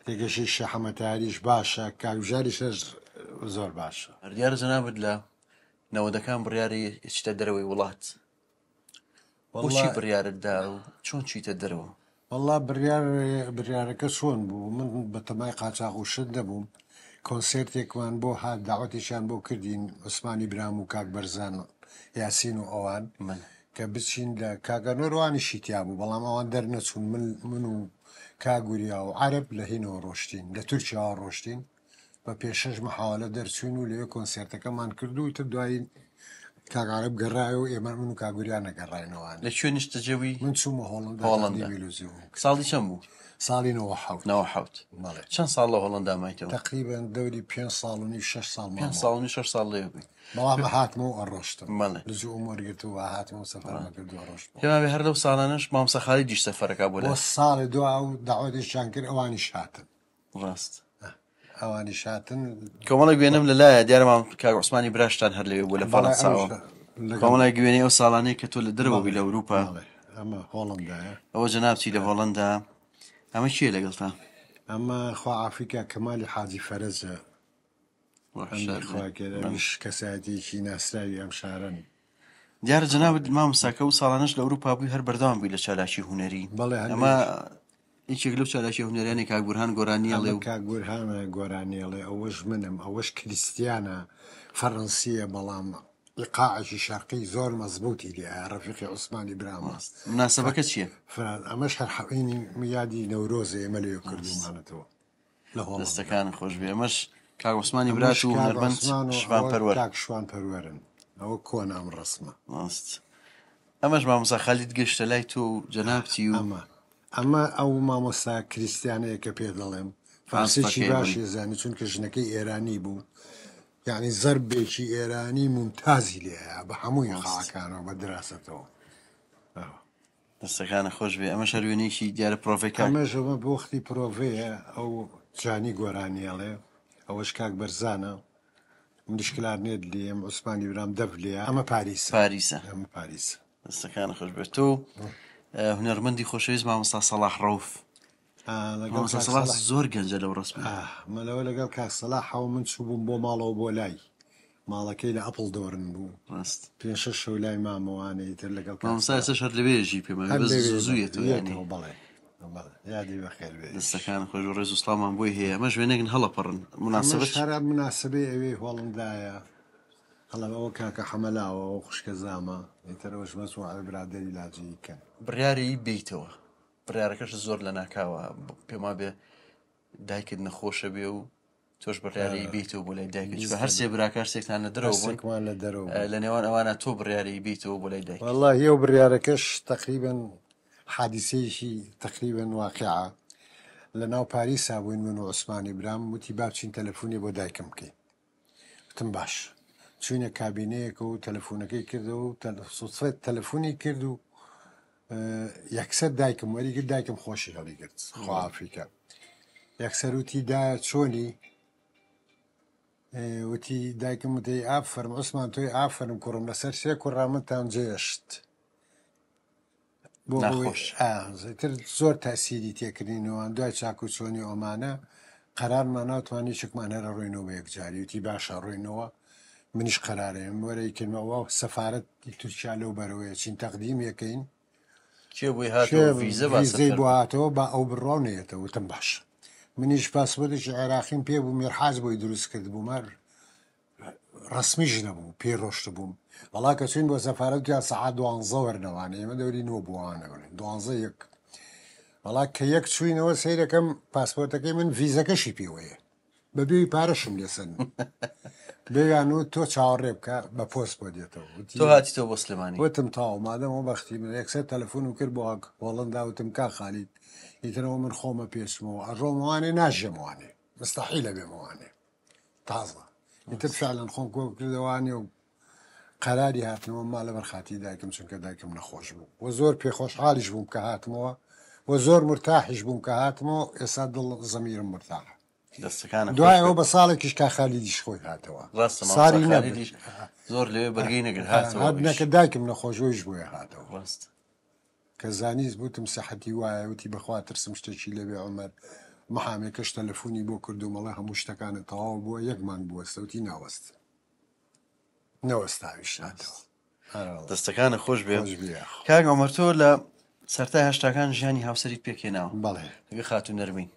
تێگەشی شێخ حەمەتاریش باشە کاک بژاریشەش زۆر باشە دیارە جەنابەت لە نەوەدەکان بڕیاری چتە دەرەوەی وڵات بۆچی بڕیارتدا و چۆن چیتە دەرەوە وەڵا بڕیارەکە چۆن بوو من بە تەمای قاچاق و شت دەبووم کۆنسێرتێکمان بۆ هات داوەتیشان بۆ کردین عوسمانی برام و کاک بەرزان یاسین و ئەوان کە بچین لە کاگەنۆڕوانیشی تیا بوو بەڵام ئەوان دەرنەچوون من و کاگوریا و عەرەب لە هینەوە ڕۆشتین لە تورکیاوە ڕۆشتین بە پێشەش مەحاوەلە دەرچوین و لەوێ کۆنسێرتەکەمان کردو تر دوایی کاگەرەب گەڕایە و ئێمە من و کاگوریان نەگەڕاینەوەوان لە کوێ نیشتەجەوی من چوومە هۆڵەندا ساڵی چەند بوو ساڵی 97 چەند ساڵ لە هۆڵەندا مایتەوە تقریبا دەوری 5 ساڵ و 6 ساڵ 5 ساڵ و 6 ساڵ لێ بووی بەڵام هاتمەوە ئەڕۆشتم لزوو ئۆمۆرگرتو و هاتمەوە سەفەرمە کردو ئەڕۆشت پێما هەر لەو ساڵانەش مامۆستا خالی دیش سەفەرەکە بۆ لە ساڵی دوا و داوەتێکیان کرد ئەوانیش هاتن ڕاست ئەوانی شاتن کۆمەڵێک وێنەم لەلایە دیارەمان کاک عوسمانی براشتان هەر لەوێ بوو لە فەڕەنساوە کۆمەڵێک وێنەی ئەو ساڵانەیە کە تۆ لە دەرەوە بووی لە ئەوروپا ئەمە هۆڵەندایە ئەوە جەنابچی لە هۆڵەندا ئەمە کێ لەگەڵ تا ئەمە خوا ئافریقا کەمالی حاجی فەرەجە خواکەش کەسایەتێکی ناسراوی ئەم شارن دیارە جەنابەت مامۆستاکە و ساڵانەش لە ئەوروپا بووی هەر بەردەوام بووی لە چالاکی هونەری ئەمە هیچێک لەو چالاکی هونەرانی کاک بورهان گۆرانیەڵێ و کاک بورهانە گۆرانیەڵێ ئەوەش منم ئەوەش کریستیانە فەڕەنسیە بەڵام قاعشی شەرقی زۆر مەزبوطی لێ ڕەفیقی عوسمانی برامە مناسبەکە چییە؟ ئەمەش هەر حەقینی میادی نەورۆزە ئێمە لێ کردومانەتەوە لە دەستەکان خۆش بێ ئەمەش کاک عوسمانی برات و هونەرمەند شوان پەروەر کاک شوان پەروەرن ئەوە کۆنام ڕسمە ئەمەش مامۆستا خالید گەشتە لای تۆ و جەنابتی و ئەمە ئەو مامۆستا کریستیانەیە کە پێ دەڵێم فارسێکی باشی زانی چونکە ژنەکەی ئێرانی بوو یعنی زەربێکی ئێرانی ممتازی لێ بە هەمووی خاکانەوە بە دراستەوە دەستەکانە خۆش بێ ئەمە شەروێنێکی دیارە پرۆڤێکە ئەمەژەمە بۆ وەختی پرۆڤەیە ئەو جانی گۆرانیاڵێ ئەوەش کاک بەرزانە مشکلات نێت لێم عوسمانی برام دەف لێ ئەمە پاریسە ئەمە پاریسە دەستەکانە خۆش بێت تۆ هونەرمەندی خۆشەویست مامۆستا سەلاح ڕەوف مامۆستا سەلاح زۆر گەنجە لەو ڕستمی مەلەوە لەگەڵ کاک سەلاح حەوە من چوو بووم بۆ ماڵەوە بۆ لای ماڵەکەی لە ئەپڵ دۆرن بوو ڕاست پێ شەش شەو لای مامەوانەی تر لەگەڵ مامۆستا ئێستا شەر لەوێژی پێمە زوویەت بەڵێ یادی بەخێر بێ دەستەکان خۆش و ڕێز و سڵامان بۆی هەیە ئەمە شوێنێکن هەڵەپەڕن مناسبەت هەرا مناسبەی ئەوێ هۆڵندایە هەڵەوە کاکە حەمەلاوە و خوشکە زامە ئیترەوەش مەسوعە برادەری لاجی کەن بڕیاری بیتەوە بڕیارەکەش زۆر لە ناکاوە پێما بێ دایکت نەخۆشە بێ و تۆش بڕیاری بیتەوە بۆ لای دایکت هەر سێ براکار سێکتان لە دەرەوە بوون لە دەرەوە لە نێوان ئەوانە تۆ بڕیاری بیتەوە بۆ لای دایک والله هێو بڕیارەکەش تقریبا حادیسەیەکی تقریبا واقعە لە ناو پاریسا بووین من و عوسمانی برام وتی با بچین تەلەفۆنی بۆ دایکم بکەین وتم باش چوینە کابینەیەکە و تەلەفۆنەکەی کردەوە و سوسفێت تەلەفۆنی کرد و یەکسەر دایکم وەری کرد دایکم خۆشی هەڵی کرد خوافریکە یەکسەر وتی دا چۆنی وتی دایکم وتی ئافەرم عوسمان تۆی ئافەرم کوڕم لەسەر سێ کوڕامەتان جێشت بۆ تر زۆر تاسیری تێکردینەوە دوای چاک و چۆنی ئۆمانە قەرارمان ناتوانانی چکمان هەرە ڕۆینەوە بە یەکجاری وتی باشە ڕۆینەوە منیش قەرارەیەم وەرەیکردمەوە سەفارەت تورکیا لەو بەرەوەیە چین تەقدیم یەکەین ویزەی بۆ هاتەوە با ئەو بڕاونێتەوە وتم باش منیش پاسپۆرتێکی عێراقیم پێ بوو میرحاج بۆی دروست کرد بوو مەر ڕسمیش نەبوو پێ ڕۆشت بووم وڵا کە چین بۆ سەفارەت یا سەعات 12 وەرنەوانە ئێمە دەوری نۆ بووانەوەین 12 یەک وڵا کە یەک چوینەوە سەیرەکەم پاسپۆرتەکەی من ڤیزەکەشی پێوەیە بەبێی پارەشم لێسن بێیان و تۆ چاوەڕێ بکە بە پۆست بۆ دێتەوە تۆ هاتیتەوە بۆ سلێمانی وتم تاوە مادەمەوە بەختی من یەکسەر تەلەفۆن و کرد بۆ هۆڵندا وتم کا خالید ئیترەوە من خۆمە پێچمەوە ئەڕۆمەوانێ ناژێمەوانێ مستەحیلە بێمەوانێ تازە ئیتر فعلەن خۆم کۆ کردەوانێ و قەراری هاتنەوە ما لە بەرخاتی دایکم چونکە دایکم نەخۆش بوو و زۆر پێخۆشحالیش بووم کە هاتمەوە و زۆر مرتاحیش بووم کە هاتمەوە ئێستا دڵ زەمیرم مرتاحە دوایەوە بە ساڵێکیش کا خالیدیش خۆی هاتەوە ساری نەبیش زۆر لێ بەرگەی نەگرت هاتنەکە دایکم نەخۆشەوەیش بۆیە هاتەوە کە زانیست بوتم سەحەتی وایە وتی بەخوا ترسم شتێکی لەبێ عومەر محامێکەش تەلەفۆنی بۆ کرد و مەڵێ هەموو شتەکانت تەواو بووە یەکمان بوەستە وتی ناوەست نەوەستاویش هاتەوە دەستەکانە خۆش بێ کاک عومەر تۆ لە سەرتای هەشتاکان ژیانی هاوسەریت پێکێناوە بەڵێ لەگە خاتوو نەرمین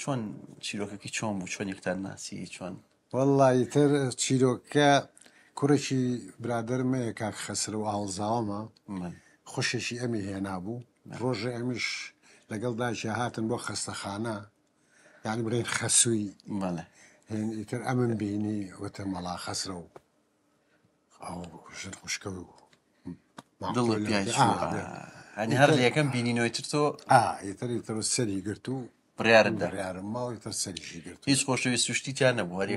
چۆن چیرۆکەکەی چۆن بوو چۆن یەکتان ناسی چۆن وەڵڵی تر چیرۆکە کوڕێکی برادەرمەیە کاک خەسرە و ئاڵزاوەمە خوشێکی ئەمی هێنابوو ڕۆژە ئەمیش لەگەڵ داچی هاتن بۆ خەستەخانە یعنی برێن خەسووی ئیتر ئەمن بینی وتە مەڵا خەسرە و ژن خوشکە و هەنی هەر یەکەم بینینەوەی تر تۆ ئیتر سەری گرت و بڕیارم ماڵی تر سەریشی گرت هیچ خۆشەویست سوشتیتیان نەبوو هەر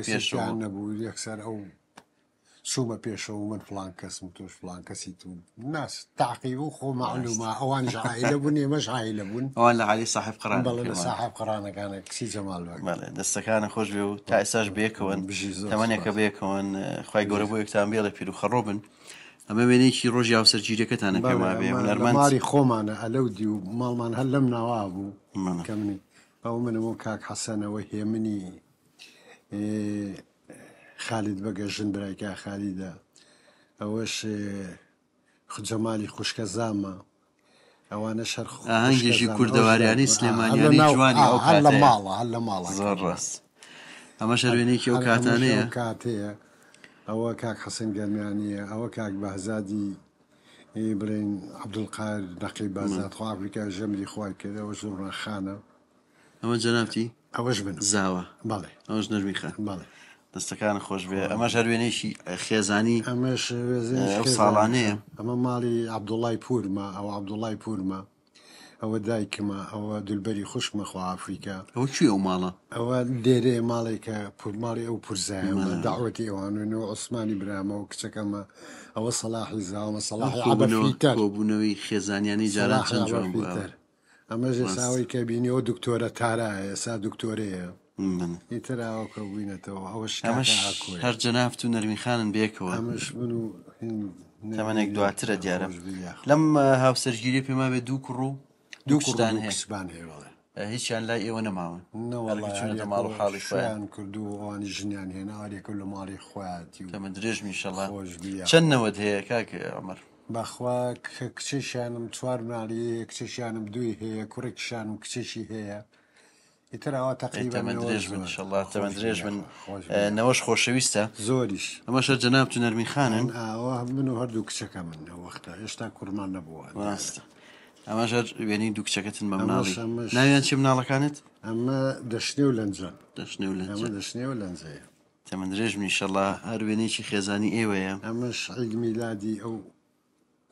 پێشیان نەبوو یەکسەر ئەو سوومە پێشەوە من فلان کەسم تۆش فلان کەسی تو ناس تاقیب و خۆ معلومە ئەوان عائلە بوون ئێمەش عائلە بوون ئەوان لە عالی صاحب قڕان بەڵێ لە صاحب قڕانەکانە کسی جەمال بەڵێ دەستەکانە خۆش بێ و تا ئێستاش بێکەوەن تەمەنێکە بێکەوەن خوای گەورە بۆ یەکتان بێڵە پیر و خەڕۆ بن ئەمە وێنەیەکی ڕۆژی هاوسەرگیریەکەتانە پێما بێ هونەرمەندی خۆمانە ئەلەودی و ماڵمان هەر لەم ناوا بوو کە منی ئەو منەوە کاک حەسەنەوە هێمنی خالید بەگە ژن برایکە خالیدە ئەوەش جەمالی خوشکە زامە ئەوانە شەر ئاهەنگێکی کوردەواریانی سلێمانیانی جوانی ئەو لە ماڵە هەر لە ماڵە زۆر ڕاست ئەمە شەروێنێکی ئەو کاتانەیە کاتەیە ئەوە کاک حەسەن گەرمیانیە ئەوە کاک بەهزادی بڵێن عەبدولقادر نەقی بازاد خوا ئەفریقا ژەمری خوای کرد ئەوە زۆر خانە ئەمە جەنابتی ئەوەش بن زاوە بەڵێ ئەوەش نەرمی خان بەڵێ دەستەکان خۆش بێ ئەمە ژەروێنێکی خێزانی ئەمەش ساڵانەیە ئەمە ماڵی عەبدوڵای پورمە ئەو عەبدوڵای پورمە ئەوە دایکمە ئەوە دولبەری خوشمە خوا ئەفریقا ئەو چی ئەو ماڵە ئەوە لێرێ ماڵێکە پورماڵی ئەو پورزایەمە داوەتی ئەوانەوە عوسمانی برامە و کچەکەمە ئەوە سەلاحی زاومە سەلاحی عەبەفیتەر کۆبوونەوەی خێزانیانی جاران چەند جوان بووە ئەمەژ ساوی کە بینیەوە دکتۆرە تارایە ئێستا دکتۆرەیە ئیتراوەکە بووینەتەوە ئەوەش هەر جەنافت و نەرمیخانن بێکەوە ئەمەش من و تەمەنێک دواترە دیارە لەم هاوسەرگیری پێما بێ دوو کوڕ و دوو کوردان کسبان هێوەڵێ هیچیان لای ئێوە نەماون نەوەڵی ماڵ و حاڵی خۆیان کردو ئەوانی ژنیان هێنا هەرێکە لە ماڵی خۆیاتی تەمە درێژمی ئینشەڵا چەندنەوەت هەیە کاکە عومەر بەخوا کچێکیانم 4 ماڵی کچێکیانم 2 هەیە کوڕێکیشانم کچێکی هەیە ئیتراوە تەقریبەن درێژ من ئینشەڵا تەمە درێژ من نەوەش خۆشەویستە زۆریش ئەمەشە جەناب و نەرمیخانن ئەوە من و هەردوو کچەکە من وەختە هێشتا کوڕمان نەبووە ڕاستە ئەمەژەر وێنی دوو کچەکەتن بە مناڵی ناویان چی مناڵەکانت ئەمە دەشنێ و لەنجە دەشنێ و ئەمە دەشنێ و لەنجەیە تەمە درێژ من ئینشەڵا هەر وێنێکی خێزانی ئێوەیە ئەمەش عید میلادی ئەو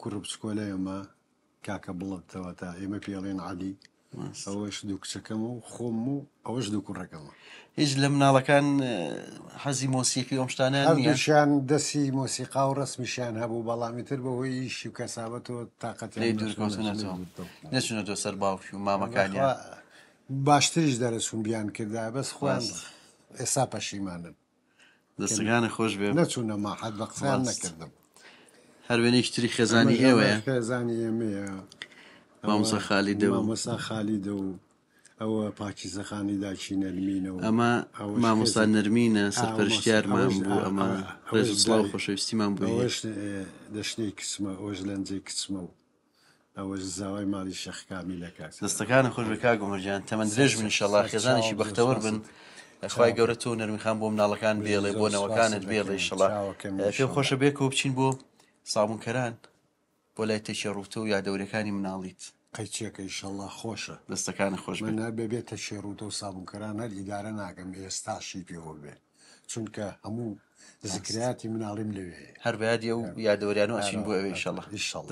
کوڕ بچکۆلەیەمە کاکە بڵێتەوە تا ئێمە پێڵێن عەلی ئەوەش دوو کچەکەم و خۆم و ئەوەش دوو کوڕەکەمە هیچ لە مناڵەکان حەزی مۆسیقی ئەم شتانیان هەردووشیان دەستی مۆسیقا و ڕسمیشیان هەبوو بەڵامی تر بەهۆی ئیشی و کەسابەتەوە تااقەتی دوورکەوتنەوە نەچونەوە سەر باوکی و مامەکانیان باشتریش دەرەچوون بیان کردا بەس خۆیان ئێستا پەشیمانن دەستگانە خۆش بێ نەچوونە ماحەت بە قسەیان نەکردم هەر وێنێکی تری خێزانی ئێوەیە خێزانی ئێمەیە مامۆستا خالیدە و مامۆستا خالیدە و ئەوە پاکیزەخانی داچی نەرمینەوە ئەمە مامۆستا نەرمینە سەرپەرشتیارمان بوو ئەمە ڕێزسڵاو خۆشەویستیمان بوو ئەوەش دەشنەی کچمە ئەوەش لەنجەی کچمە و ئەوەش زاوای ماڵی شەخ کامیلە کاک دەستەکانە خۆش بە کاک عومەرجان تەمەند درێژ بن ئینشەڵا خێزانێکی بەختەوەر بن خوای گەورە تۆ نەرمیخان بۆ مناڵەکان بێڵێ بۆ نەوەکانت بێڵێ ئینشەڵا پێم خۆشە بێکەوە بچین بۆ سابوونکەران بۆ لای تەشێڕوتە و یادەورەکانی مناڵیت قەیچێکە ئینشەڵا خۆشە دەستەکانە خۆش من بێتە شێڕوتە و سابوونکەران هەر ئیدارە ناکەم ئێستاشی پێوە بێ چونکە هەموو ذکریاتی مناڵیم لەوێ هەر بەیادی ئەو یادەوەریان و ئەچین بۆ ئەوێ ئینشەڵا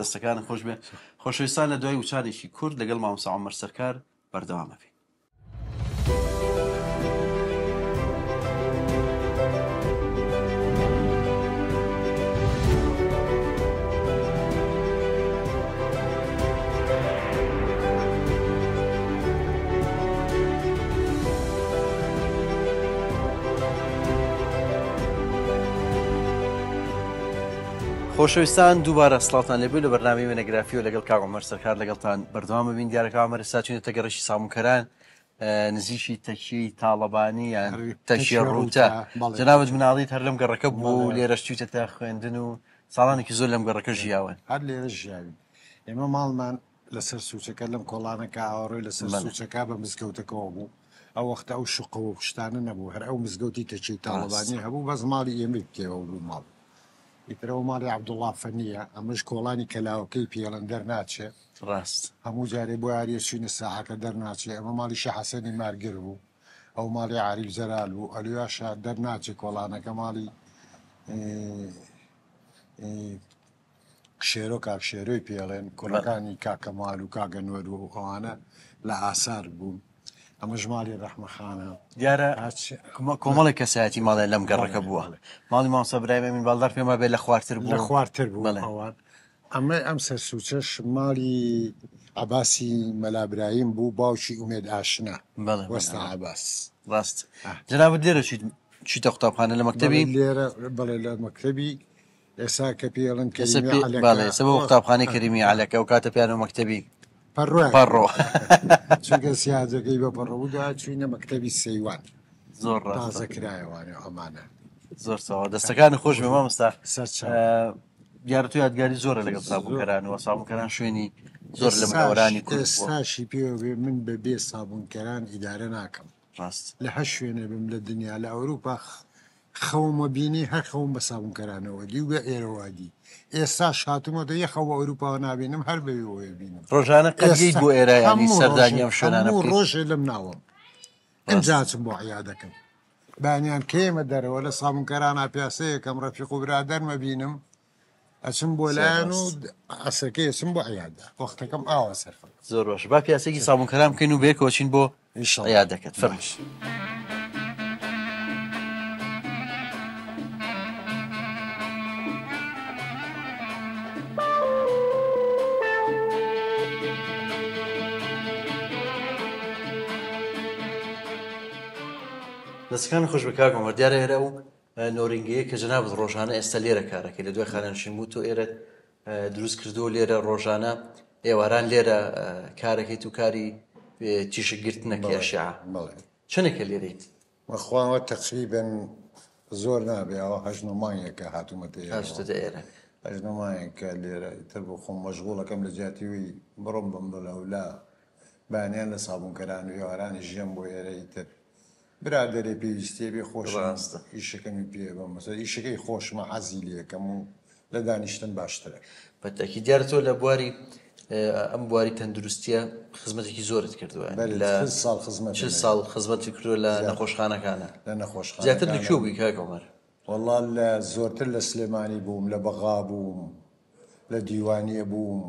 دەستەکانە خۆش بێ خۆشەویستان لە دوای وچانێکی کورد لەگەڵ مامۆستا عومەر سەرکار بەردەوامە بێ خۆشەویستان دووبارە سڵاتان لێبوو لە بەرنامەی وێنەگرافی و لەگەڵ کاک عومەر سەرکار لەگەڵتان بەردەوامە بین دیارە کاک عومەر ئێستا چوونەتە گەڕەشی سابوونکەران نزیشی تەکیی تاڵەبانی یان تەشێڕوتە جەنابەت مناڵیت هەر لەم گەڕەکە بوو لێرەش چوویتە تا خوێندن و ساڵانێکی زۆر لەم گەڕەکە ژیاون هەر لێرە ژیاوین ئێمە ماڵمان لەسەر سوچەکە لەم کۆڵانەکە ئاوەڕۆی لەسەر سوچەکە بە مزگەوتەکەەوە بوو ئەو وەختە ئەو شقەوە شتانە نەبوو هەر ئەو مزگەوتی تەکیی تاڵەبانی هەبوو بەس ماڵی ئێمە بکێەوە بوو ماڵ ئیترەوە ماڵی عەبدوڵڵا فەنیە ئەمەش کۆڵانی کەلاوەکەی پێڵەن دەرناچێ ڕاست هەموو جارێ بۆ یاریە چوینە ساحەکە دەرناچێ ئەمە ماڵی شە حەسەنی مارگر بوو ئەو ماڵی عاریف زەرال بوو ئەلویاشە دەرناچێ کۆڵانەکە ماڵی شێرۆ کاک شێرۆی پێڵێن کوڕەکانی کاکەمال و کاگەنوەر و ئەوانە لە ئاسار بوون ئەمە ژماڵی ڕەحمەخانە دیارە کۆمەڵی کەسایەتی ماڵێ لەم گەڕەکە بووە ماڵی مامۆستا برایمە من باڵدار پێما بێ لە خواردتر بوو لە خواردتر بوو ئەوان ئەمە ئەم سەر سوچەش ماڵی عەباسی مەلابراهیم بوو باوکی ئومێد ئاشنا وەستا عەباس ڕاست جەنابەت لێرە چیتە قوتابخانە لە مەکتەبی لێرە بەڵێ لە مەکتەبی ئێسا کە پێڵن سە بۆ قوتابخانەی کەریمی عەلەکە و کاتە پیانەوە مەکتەبی پەڕۆ چونکە سیاجەکەی بە پەڕەوەدا چوینە مەکتەبی سەیوان زۆر تازەکرایەوانێ ئەمانە زۆر چاوە دەستەکانی خۆش بێ مامۆستا دیارە تو یادگاری زۆرە لەگەڵ سابوونکەرانەوە سابوونکەران شوێنی زۆر لە مناوەرانی کورد ئێستاشی پێوە بێ من بە بێ سابوونکەران ئیدارە ناکەم ڕاست لە هەر شوێنە بم لە دنیا لە ئەوروپا خەومە بینی هەر خەوم بە سابوونکەرانەوە دی و بە ئێرەوادی ئێستا شاتومەوە یەخەوە ئەوروپاوە نابینم هەر بەوێ بینم ڕۆژانە قەدیت بۆ ئێرایانی سەردانی ئەم شوێنانە ڕۆژێ لەم ناوم ئەمجاچم بۆ عیادەکەم بانیان کێمە دەرەوە لە سابوونکەرانە پیاسەیەکەم ڕەفیق و برادەرمە بینم ئەچم بۆ لایەن و عسەکەی ئەچم بۆ عیادە وەختەکەم ئاوا سەرفە زۆر باش با پیاسێکی سابوونکەرام بکەین و بێرکەوەچین بۆ عیادەکەت فەرمووش. دەستەکان خۆش بە کاک عومەر دیارە ئێرە و نۆرینگەیە کە جەنابەت ڕۆژانە ئێستا لێرە کارەکەی لە دوای خانەنشین بوو تۆ ئێرە دروست کردووە لێرە ڕۆژانە ئێواران لێرە کارەکەیت و کاری تیشکگرتنەکەی ئەشیاء چەندێکە لێرەیت؟ وەخواوە تەقریبەن زۆر نابێەوە هەژنۆمانیەکە هاتوومەتە ئێرە هەژنۆمانیەکە لێرە تر بۆ خۆم مەشغوڵەکەم لە جیاتیوی بڕۆم بم بەلەولا بانیان لە سابوونکەران و ئێوارانی ژیان بۆ ئێرەی تر برادێ پێویستێ بێ خۆش ئیشەکەمی پێ بە مەسەر ئیشەکەی خۆشمە حەزی لەکەم و لە دانیشتن باشترە بەتەکی دیارە تۆ لە بواری ئەم بواری تەندروستیە خزمەتێکی زۆرت کردووە ساڵ خزمەتی کردووە لە نەخۆشخانەکانە لە نەخۆشخانە زیاتر لەکوێ بووی کاک عومەر؟ وەڵڵا لە زۆرتر لە سلێمانی بووم لە بەغا بووم لە دیوانیە بووم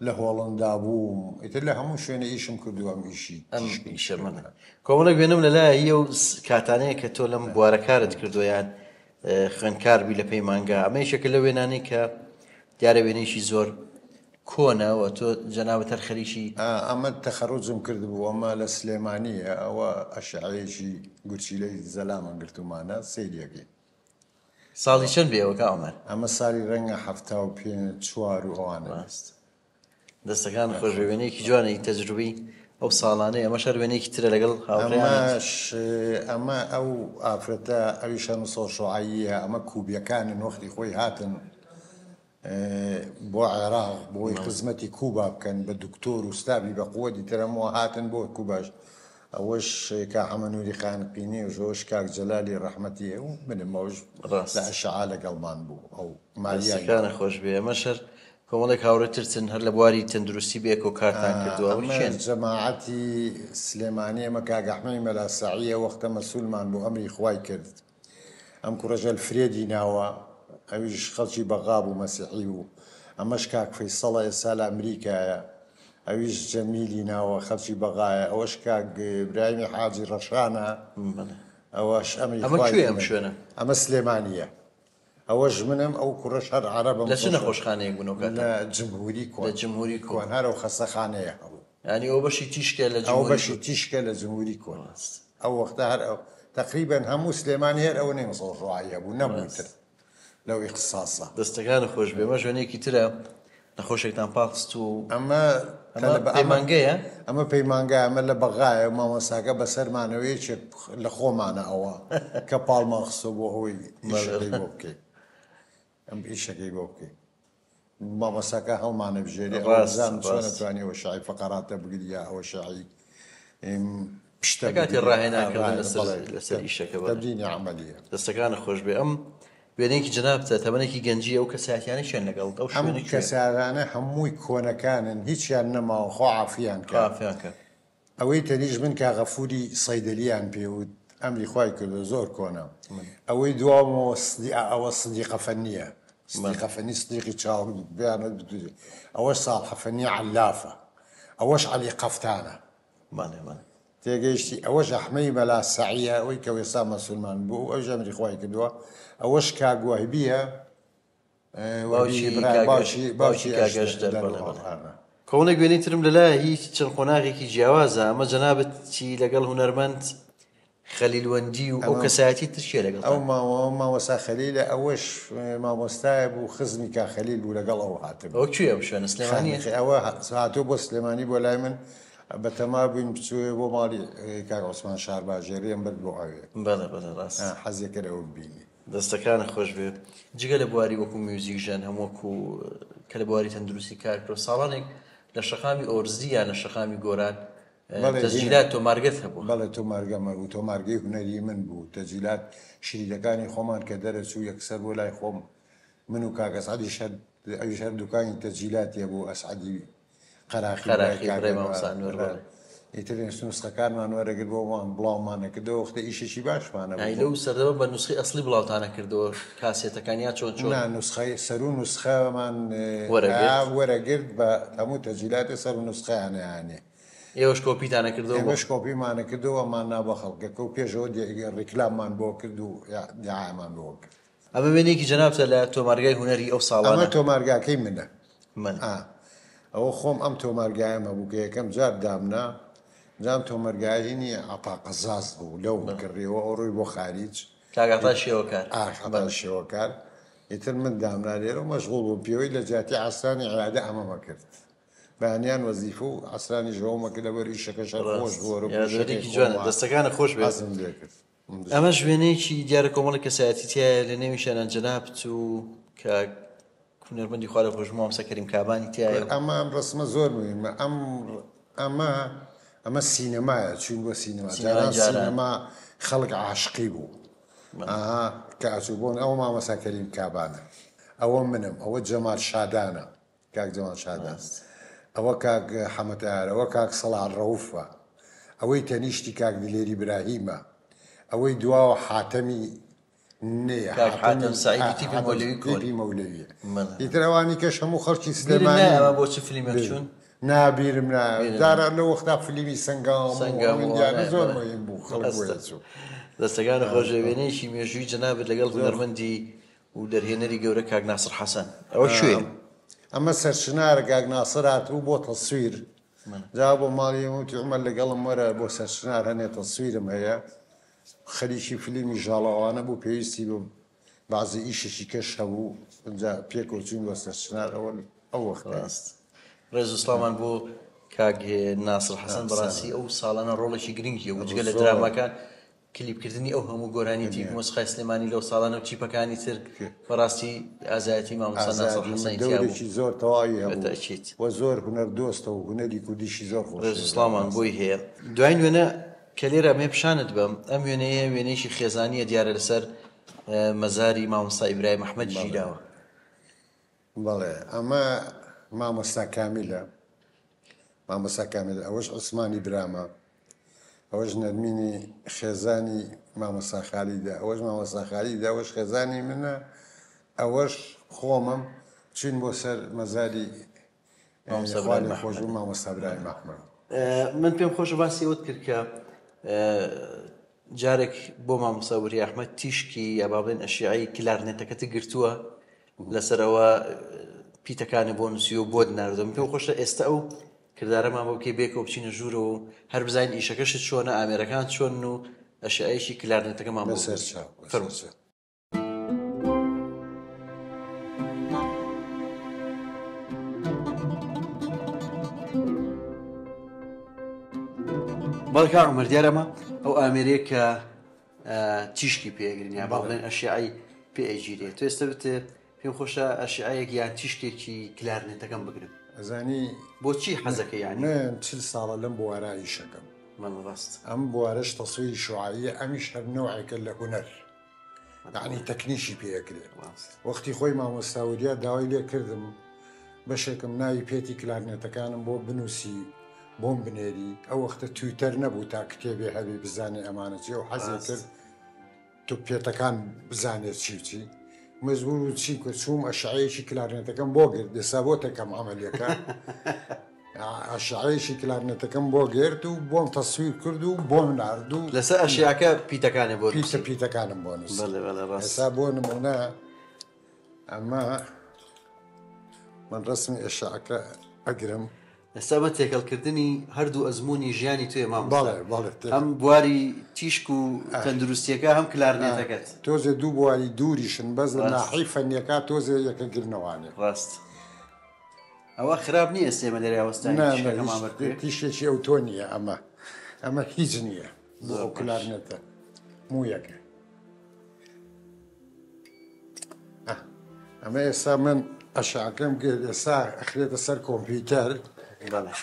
لە هۆڵندا بووم ئیتر لە هەموو شوێنە ئیشم کردووە ئەم ئیشە منە کۆمەڵێک وێنم لەلایە و کاتانەیە کە تۆ لەم بوارەکارت کردووە یان خوێندکاربی لە پەیمانگا ئەمە یەکێکە لە وێنانەی کە دیارە وێنەیەکی زۆر کۆنەوە تۆ جەنابەت هەر خەریکی ئەمە تەخەڕوجم کردبوو ئەمە لە سلێمانیە ئەوە ئەشعەیەکی گورچیلەی زەلامە گرتومانە سەیریەکەی ساڵی چەند بێەوە کاک عومەر؟ ئەمە ساڵی ڕەنگە 74 و ئەوانە دەستەکان خۆش وێنەیەکی جوانەی تەجروبی ئەو ساڵانەی ئەمە شەر وێنەیەکی ترە لەگەڵ ئەمە ئەو ئافرەتە ئەویشە سۆشۆعاییە ئەمە کوبیەکانن وەختی خۆی هاتن بۆ عێراق بۆی خزمەتی کوبا بکەن بە دکتۆر و ستابی بە قووەتی ترەمەوە هاتن بۆ کوباش ئەوەش کا حەمەنووری خانقینی و ژۆش کاک جەلالی ڕەحمەتیە و منمەوەش لە ئەشعا لەگەڵمان بوو ئەو مالیەکانە خۆش بێ ئەمە شەر کۆمەڵێک هاوڕێترچن هەر لە بواری تەندروستی بێک و کارتان کردووە جەماعەتی سلێمانی ئەمە کاک ئەحمەدی مەلاساعیە وەختە مەسوولمان بۆ ئەمری خوای کرد ئەم کوڕەژەل فرێدی ناوە ئەویش خەڵکی بەغا بوو مەسیحی بوو ئەمەش کاک فەیسەڵە ئێستا لە ئەمریکایە ئەویش جەمیلی ناوە خەڵکی بەغایە ئەوەش کاک ئیبراهیمی حاجی ڕەشانە ئەوەش ئەمری خوای ئەم شوێنە ئەمە سلێمانیە ئەوەش منم ئەو کوڕەش هەر عەرەبم لە چ نەخۆشخانەیەک بوون لە جمهوری کۆن لە جمهوری کۆن هەرە و خەستەخانەیە هەبوو ینی ئەو بەشی تیشکە لە ئەو بەشی تیشکە لە جمهوری کۆن ئەو وەختە هەر ئەو تقریبەن هەموو سلێمانی هەر ئەوە نێمە سۆژوایە بوو نەبووتر لەو ئیختصاسە دەستەکان خۆش بێ مە ژوێنێکی ترە نەخۆشێکتان پاخست و ئەمە پەیمانگەیە ئەمە پەیمانگای ئەمە لە بەغایە مامۆساکە بەسەرمانەوەیەکێک لە خۆمانە ئەوە کە پاڵماخستۆ بۆ هۆی بۆ بکەیت ئەم ئیشەکەی بۆ بکەیت مامۆساکە هەڵمانە بژێری ڕازان چۆنەتوانێ ئەوە شاعی فەقەراتە بگریا ئەوە شاعی پشتەکاتی ڕاهێناکردن لەسەر ئیشەکە تەبدینی عەمەلیە دەستەکانە خۆش بێ ئەم وێنەیەکی جەنابتە تەمەنێکی گەنجی ئەو کەساتیانە شوێن لەگەڵ ئەو شوێنی کەسارانە هەمووی کۆنەکانن هیچیان نەماوە خۆ عافیان کافیانکە ئەوەی تەریش من کاغەفوری سەیدەلیان پێوت ئەمری خوای کردو زۆر کۆنە ئەوەی دوامەوە ئەوە سدیقە فەنیە سدیقە فەنی سدیقی چاوم بیانت بدوێ ئەوەش ساڵحە فەنی عەلافە ئەوەش عەلی قەفتانە تێگەیشتی ئەوەش ئەحمەی مەلاساعیە ئەوەی کە وێستا مەسوولمان بوو ئەوش ئەمری خوای کردووە ئەوەش کاک وەهیبیە باوکی کاگەشتەر کۆنێک وێنەی ترم لەلایە هیچ چەند قۆناغێکی جیاوازە ئەمە جەنابەتی لەگەڵ هونەرمەند خەلیلوەندی و ئەو کەسایەتی ترشێ لەگەڵ ئەو مامۆستا خەلیلە ئەوەش مامۆستایە بوو خزمی کا خەلیل بوو لەگەڵ ئەو هاتبوو ئەو کوێ ئەو شوێنە سلێمانی ئەوە هاتوو بۆ سلێمانی بۆ لای من بەتەما بووین بچوێ بۆ ماڵی کاک عوسمان شارباژێریان برد بۆ ئاوێ ڕاست حەزێکەرەوە ببینی دەستەکانە خۆش بێ جگە لە بواری وەکو میوزیک ژەن هەمووەکو کە لە بواری تەندروستی کارکرۆ ساڵانێک لە شەقامی ئۆرزی یان لە شەقامی گۆران تەسجیلات تۆمارگەت هەبوو بەڵێ تۆمارگەمە بوو تۆمارگەی هونەری من بوو تەسجیلات شیرەکانی خۆمان کە دەرەچوو یەکسەر بۆ لای خۆم من و کاک ئەسعەدی ئەویش هەر دوکانی تەسجیلاتیە بۆ ئەسعەدی قەراخی ئیتر نوسخەکانمان وەرەگرت بۆمان بڵاومانە کردەوە وەختە ئیشێکی باشمانە لەو سەردەما بە نوسخی ئەسڵی بڵاوتانە کردەوە کاسێتەکانیا چۆن نوسخەی سەر و نوسخەمان وەرەگرت بە هەموو تەجیلاتی سەر و نوسخەیانەیانێ ئێوەش کۆپیتانە کردەوە ئێمەش کۆپیمانە کردەوەمان نابە خەڵکەکە و پێشەوە ڕیکلاممان بۆ کرد و دیعامان بۆ کرد ئەمە وێنێکی جەنابتە لە تۆمارگای هونەری ئەو ساڵانە ئەمە تۆمارگاکەی منە من ئەوە خۆم ئەم تۆمارگایەمە بوو کە یەکەم جار دامنا جام تۆمەرگایی نییە ئاپاقەزاز بوو لەو کڕیەوە ئەو ڕووی بۆ خارج کاگاتا شێوەکار شێوەکار ئیتر من دامنا لێرە و مەشغوڵ بوو پێوەی لە جاتی عسرانی عیادە ئەمەمە کرد بەیانیان وەزیفە و عسرانی ژەومە کرد لەبەر ئیشەکە شەر خۆش جوانە دەستەکانە خۆش بێزم لێ کرد ئەمە ژوێنەیەکی دیارە کۆمەڵە کەسایەتی تایە لە نێوی شانان جەنابەت و کە هونەرمەندی خوا لە خۆشمە ئەمسە کەریم کابانی تایە ئەمە ئەم ڕسمە زۆر مهمە ئەمە سینەمایە چون بۆ سینەما سینەما خەڵک عاشقی بوو کە ئەچوو بۆن ئەوە مامەسا کەریم کابانە ئەوە منم ئەوە جەمال شادانە کاک جەمال شادان ئەوە کاک حەمەتیار ئەوە کاک سەڵات ڕەوفە ئەوەی تەنیشتی کاک دلێری براهیمە ئەوەی دواوە حاتەمی نەیە حاتەم سەعیدی تیپی مەولەویە ئیتر ئەوانی کەش هەموو خەڵکی سلێمانی بۆ چ فیلمێک چوون نابیرم دارە لە وەختا فیلمی سەنگام زۆر مهم بوو خەڵک دەستەکانە خۆشەوێنەیەکی مێژووی جەنابەت لەگەڵ هونەرمەندی و دەرهێنەری گەورە کاک ناسر حەسەن ئەوە شوێ ئەمە سەرچنارە کاک ناسر هاتبوو بۆ تەسویر جا بۆ ماڵی وتی عومەر لەگەڵم وەرە بۆ سەرچنار هەنێ تەسویرم هەیە خەریکی فیلمی ژاڵەوانە بوو پێویستی بوو بەعزی ئیشێکی کەش هەبوو پێکۆچین بۆ سەرچنار ئەو وەختاست ڕێز و سڵامان بۆ کاک ناسر حەسەن بەڕاستی ئەو ساڵانە ڕۆڵێکی گرنگیە و جگە لە دراماکان کلیپکردنی ئەو هەموو گۆرانی تیپ مۆسیقای سلێمانی لەو ساڵانە و چیپەکانی تر بەڕاستی ئازایەتی مامۆستا ناسر حەسەنی دەورێکی زۆر تەواوی هەبوو و زۆر هونەر دۆستە و هونەری کوردیشی زۆر خۆش ڕێز و سڵامان بۆی هەیە دوای وێنە کە لێرە ئەمێ پیشانت بم ئەم وێنەیە وێنەیەکی خێزانیە دیارە لەسەر مەزاری مامۆستا ئیبراهیم ئەحمەد ژیراوە بەڵێ ئەمە مامۆستا کامیلە مامۆستا کامیل ئەوەش عوسمانی برامە ئەوەش نەرمینی خێزانی مامۆستا خالیدە ئەوەش مامۆستا خالیدە ئەوەش خێزانی منە ئەوەش خۆمم چین بۆ سەر مەزاری خۆش و مامۆستا ئیبراهیم ئەحمەد من پێم خۆشە باسی ئەوت کرد کە جارێک بۆ مامۆستا ئیبراهیم ئەحمەد تیشکی یا با بڵێن ئەشیعەی کلارنێتەکەت گرتووە لەسەرەوە پیتەکانی بۆ نووسی و بۆت ناردەم پێم خۆشە ئێستا ئەو کردارەمان بۆ بکەی بێکەوە بچینە ژوورەوە و هەر بزانین ئیشەکەشت چۆنە ئامێرەکان چۆن و ئەشیعەیەکی کلارنێتەکەمان بۆ فەرمووسە بەڵکە عومەر دیارەمە ئەو ئامێرەیە کە تیشکی پێگرین یا با بڵێن ئەشیعەی پێئەگیرێت تو ئێستا بتێ پێم خۆشە ئەشیعەیەک یان تیشکێکی کلارنێتەکەم بگرن ئەزانی بۆچی حەزەکە یعنی من 40 ساڵە لەم بوارە ئیشەکەم ڕاست ئەم بوارەش تەسویری شوعاییە ئەمیش هەر نەوعێکە لە هونەر یعنی تەکنیشی پێکرێت وەختی خۆی مامۆستاوریات داوای لێ کردم بەشێکم ناوی پێتی کلارنێتەکانم بۆ بنووسی بۆم بنێری ئەو وەختە تویتەر نەبوو تا کتێبێ هەبێ بزانێ ئەمانە چی و حەزێ کرد تو پێتەکان بزانێت چی مەزبوور و چی کرد چووم ئەشعەیەکی کلارنێتەکەم بۆ گرت دەسا بۆ تەکەم ئەمەلیەکە ئەشعەیەکی کلارنێتەکەم بۆ گرت و بۆم تەسویر کرد و بۆم نارد و لەسەر ئەشیاکە پیتەکانی بۆ پیتەکانم بۆ نووس ئێستا بۆ نمونە ئەمە من ڕسمی ئەشعەکە ئەگرم ئێستا بە تێکەڵکردنی هەردوو ئەزمموی ژیانی توێ مام ئەم بواری تیشک و تەندروستیەکە هەم کلارنێتەکەت تۆزێ دوو بواری دووریشن بەس لە ناحی فەنیەکە تۆزێ یەکە گرنەوانێ ڕاست ئەوە خراپ نییە ئێستێمە لێرە ئەوەستانی تیشێکی ئەو تۆ نییە ئەمە هیچ نییە بۆ ئەو کلارنێتە مویەکە ئەمە ئێستا من ئەشعەکەم کرد ئێستا ئەخرێتە سەر کۆمپیوتەر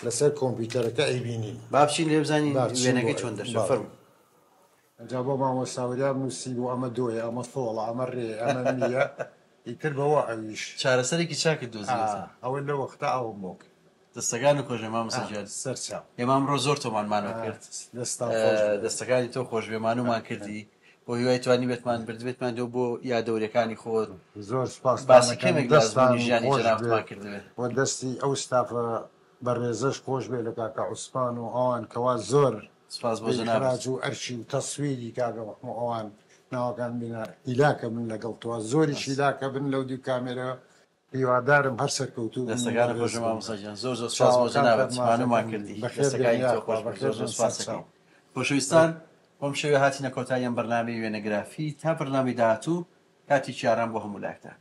لەسەر کۆمپیوتەرەکە ئەیبینی با بچین لێ بزانین وێنەکەی چۆن دەرچێت فەرموو ئەجا بۆ مامۆستاوریان نووسی بوو ئەمە دۆیە ئەمە فۆڵە ئەمە ڕێ ئەمە نییە ئیتر بەوە ئەویش چارەسەرێکی چاکت دۆزیێتە ئەوە لە وەختە ئەو مۆک دەستەکان و خۆش مام سەجاد سەرچاو ئێمە ئەمڕۆ زۆر تۆمانمانەوە کرد دەستەکانی تۆ خۆشبێمانومان کردی بۆ هیوای توانی بێتمان بردبێتمان دۆ بۆ یادەورەکانی خۆت زۆر سپاس باسی کەمێک دەستانی ژیانی جەنابتمان کردوێت و دەستی ئەو ستافە بەڕێزەش خۆش بێ لە کاکە عوسمان و ئەوان کەوا زۆر سپاس بۆ جەناب خراج و ئەرچی و تەسویری کاکە ئەوان ناوەکان بینە ئیلاکە من لەگەڵ تۆ زۆریش ئیلاکە بن لەو دوو کامێرە هیوادارم هەر سەرکەوتوو دەستەکانی خۆش مام سەجاد زۆر زۆر سپاس بۆ جەنابەتمانومان کردی دەستەکانی تۆ خۆش زۆر زۆر سپاس دەکەین خۆشەویستان بۆم شەوێ هاتینە کۆتاییان بەرنامەی وێنەگرافی تا بەرنامەی داهاتوو کاتێکی ئارام بۆ هەموو لاکتان